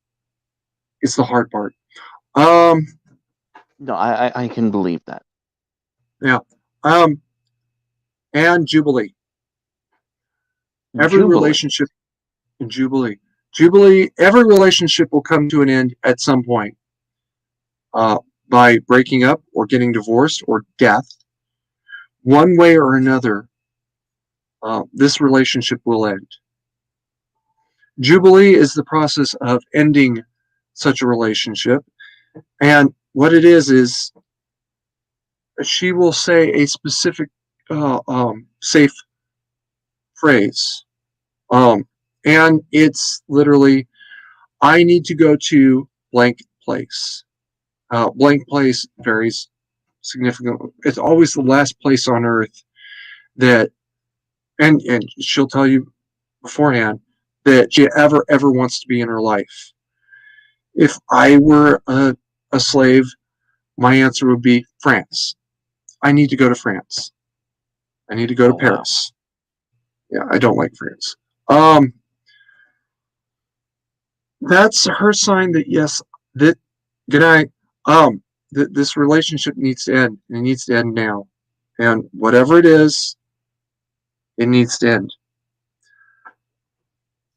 Speaker 2: is the hard part. Um,
Speaker 1: No, I can believe that.
Speaker 2: yeah. Um, and Jubilee. Every
Speaker 1: Jubilee.
Speaker 2: relationship in Jubilee, every relationship will come to an end at some point, by breaking up or getting divorced or death. One way or another, this relationship will end. Jubilee is the process of ending such a relationship. And what it is she will say a specific safe phrase. And it's literally, I need to go to blank place. Blank place varies significantly. It's always the last place on earth that, and she'll tell you beforehand that she ever wants to be in her life. If I were a slave, my answer would be France. I need to go to France. I need to go to
Speaker 1: Oh, wow.
Speaker 2: Paris. Yeah, I don't like France. Um, that's her sign that yes, that good night. This relationship needs to end. It needs to end now, and whatever it is, it needs to end.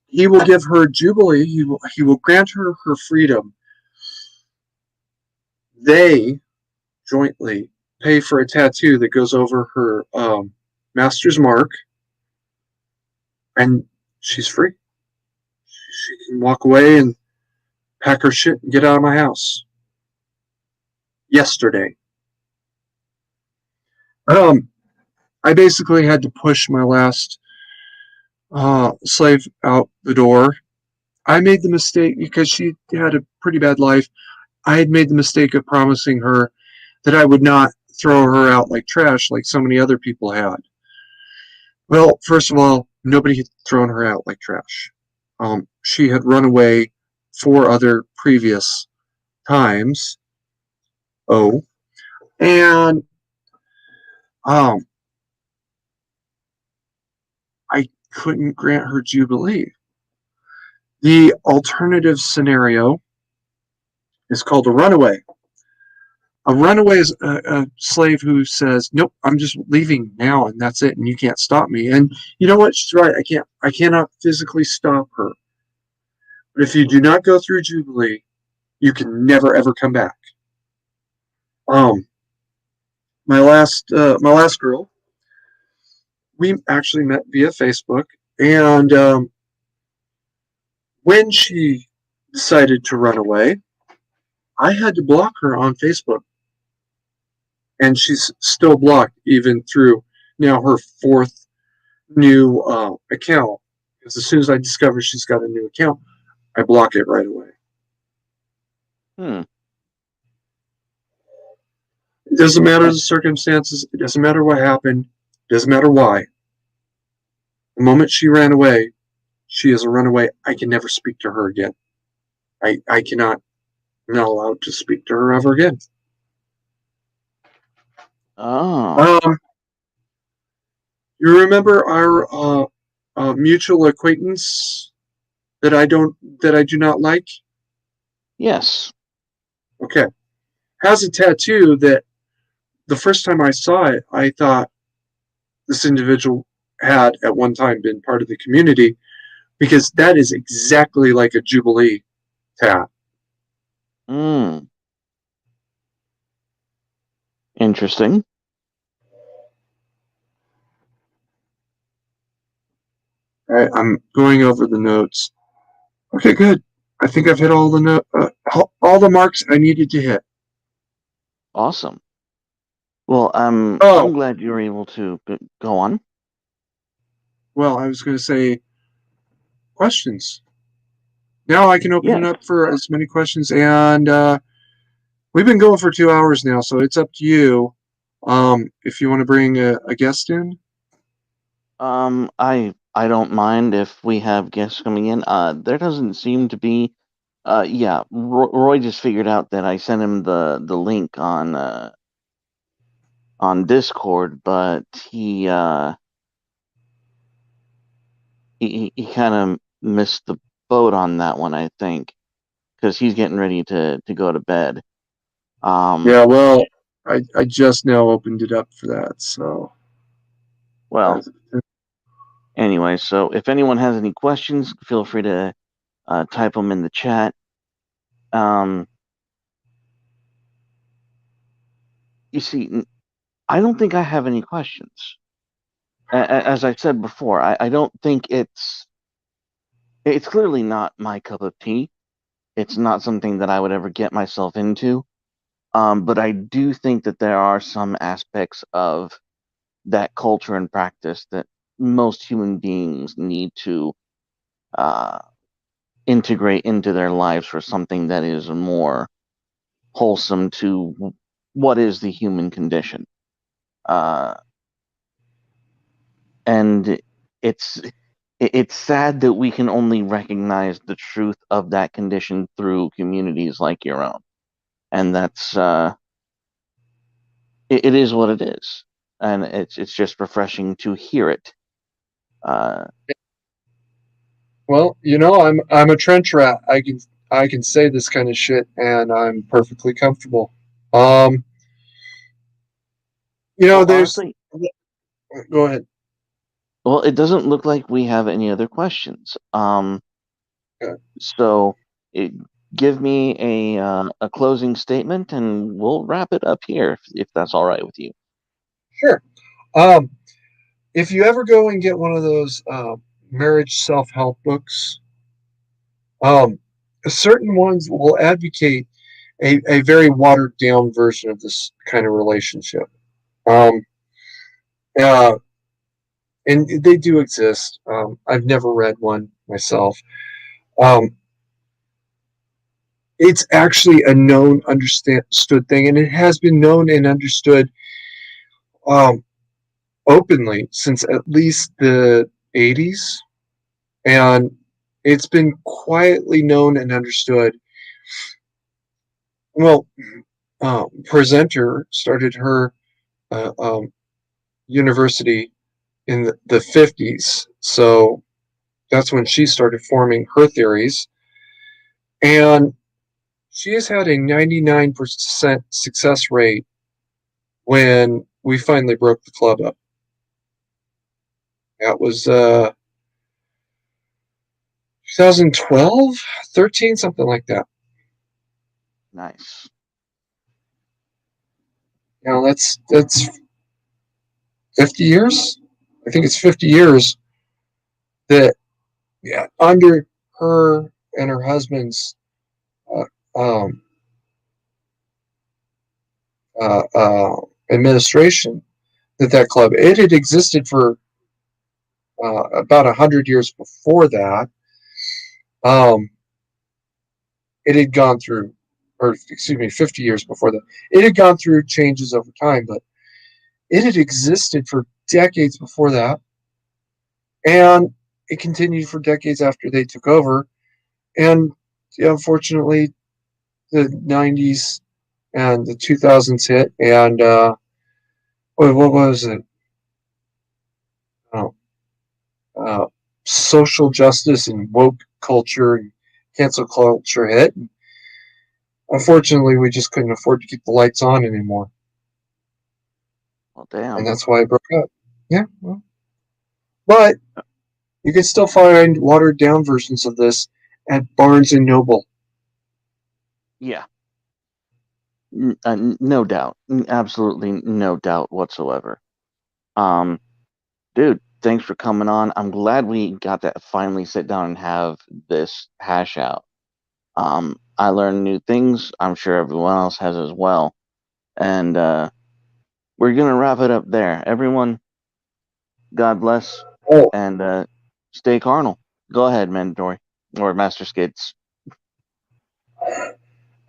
Speaker 2: He will give her jubilee. He will grant her her freedom. They jointly pay for a tattoo that goes over her master's mark, and she's free. She can walk away and pack her shit and get out of my house. Yesterday. Um, I basically had to push my last slave out the door. I made the mistake because she had a pretty bad life. I had made the mistake of promising her that I would not throw her out like trash like so many other people had. Well, first of all, nobody had thrown her out like trash. She had run away 4 other previous times. Oh, and um, I couldn't grant her jubilee. The alternative scenario is called a runaway. A runaway is a slave who says, "Nope, I'm just leaving now, and that's it, and you can't stop me." And you know what? She's right. I cannot physically stop her. But if you do not go through jubilee, you can never ever come back. Um, my last girl, we actually met via Facebook, and when she decided to run away, I had to block her on Facebook, and she's still blocked even through now her 4th new account. Because as soon as I discover she's got a new account, I block it right away.
Speaker 1: Hmm.
Speaker 2: It doesn't matter the circumstances. It doesn't matter what happened. It doesn't matter why. The moment she ran away, she is a runaway. I can never speak to her again. I cannot. I'm not allowed to speak to her ever again.
Speaker 1: Oh,
Speaker 2: Um, you remember our mutual acquaintance that I do not like?
Speaker 1: yes.
Speaker 2: Okay, has a tattoo that the first time I saw it, I thought this individual had at one time been part of the community because that is exactly like a Jubilee tat.
Speaker 1: Hmm. Interesting.
Speaker 2: I'm going over the notes. Okay, good. I think I've hit all the all the marks I needed to hit.
Speaker 1: Awesome. Well, I'm
Speaker 2: Oh,
Speaker 1: glad you were able to go on.
Speaker 2: well, I was going to say questions. Now I can open
Speaker 1: Yeah.
Speaker 2: it up for as many questions, and we've been going for 2 hours now, so it's up to you. If you want to bring a guest in.
Speaker 1: I don't mind if we have guests coming in. There doesn't seem to be. Yeah. Roy just figured out that I sent him the link on Discord, but he kind of missed the boat on that one, I think, because he's getting ready to go to bed.
Speaker 2: Yeah, well, I just now opened it up for that, so.
Speaker 1: Well, anyway, so if anyone has any questions, feel free to type them in the chat. Um, you see, I don't think I have any questions. As I said before, I don't think it's clearly not my cup of tea. It's not something that I would ever get myself into. But I do think that there are some aspects of that culture and practice that most human beings need to uh, integrate into their lives for something that is more wholesome to what is the human condition. Uh, and it's it's sad that we can only recognize the truth of that condition through communities like your own, and that's it is what it is, and it's just refreshing to hear it. Uh,
Speaker 2: Well, I'm a trench rat. I can say this kind of shit, and I'm perfectly comfortable. Um,
Speaker 1: well,
Speaker 2: there's.
Speaker 1: honestly,
Speaker 2: Go ahead.
Speaker 1: well, it doesn't look like we have any other questions.
Speaker 2: Yeah.
Speaker 1: So it, give me a closing statement, and we'll wrap it up here if that's all right with you.
Speaker 2: Sure. Um, if you ever go and get one of those marriage self-help books, um, certain ones will advocate a very watered down version of this kind of relationship. Um, uh, and they do exist. I've never read one myself. Um, it's actually a known, understood thing, and it has been known and understood um, openly since at least the 80s. And it's been quietly known and understood. Well, presenter started her uh, um, university in the 50s. So that's when she started forming her theories. And she has had a 99% success rate when we finally broke the club up. That was 2012, 13, something like that.
Speaker 1: Nice.
Speaker 2: That's 50 years. I think it's 50 years that, yeah, under her and her husband's uh, um, uh, uh, administration, that club, it had existed for about 100 years before that. Um, it had gone through, or excuse me, 50 years before that. It had gone through changes over time, but it had existed for decades before that, and it continued for decades after they took over. And unfortunately, the 90s and the 2000s hit, and what was it? Oh, uh, social justice and woke culture and cancel culture hit. And unfortunately, we just couldn't afford to keep the lights on anymore,
Speaker 1: Well,
Speaker 2: and
Speaker 1: damn.
Speaker 2: that's why it broke up. Yeah, well, but you can still find watered down versions of this at Barnes and Noble.
Speaker 1: Yeah. No doubt. Absolutely no doubt whatsoever. Um, Dude, thanks for coming on. I'm glad we got to finally sit down and have this hash out. I learned new things. I'm sure everyone else has as well. And we're gonna wrap it up there. Everyone, God bless,
Speaker 2: Oh,
Speaker 1: and stay carnal. Go ahead, Mandatory or Master Skids.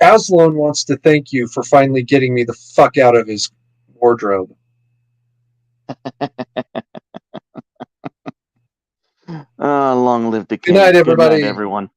Speaker 2: Aslan wants to thank you for finally getting me the fuck out of his wardrobe.
Speaker 1: Long live the
Speaker 2: Good
Speaker 1: king.
Speaker 2: night,
Speaker 1: Good night,
Speaker 2: everybody.
Speaker 1: everyone.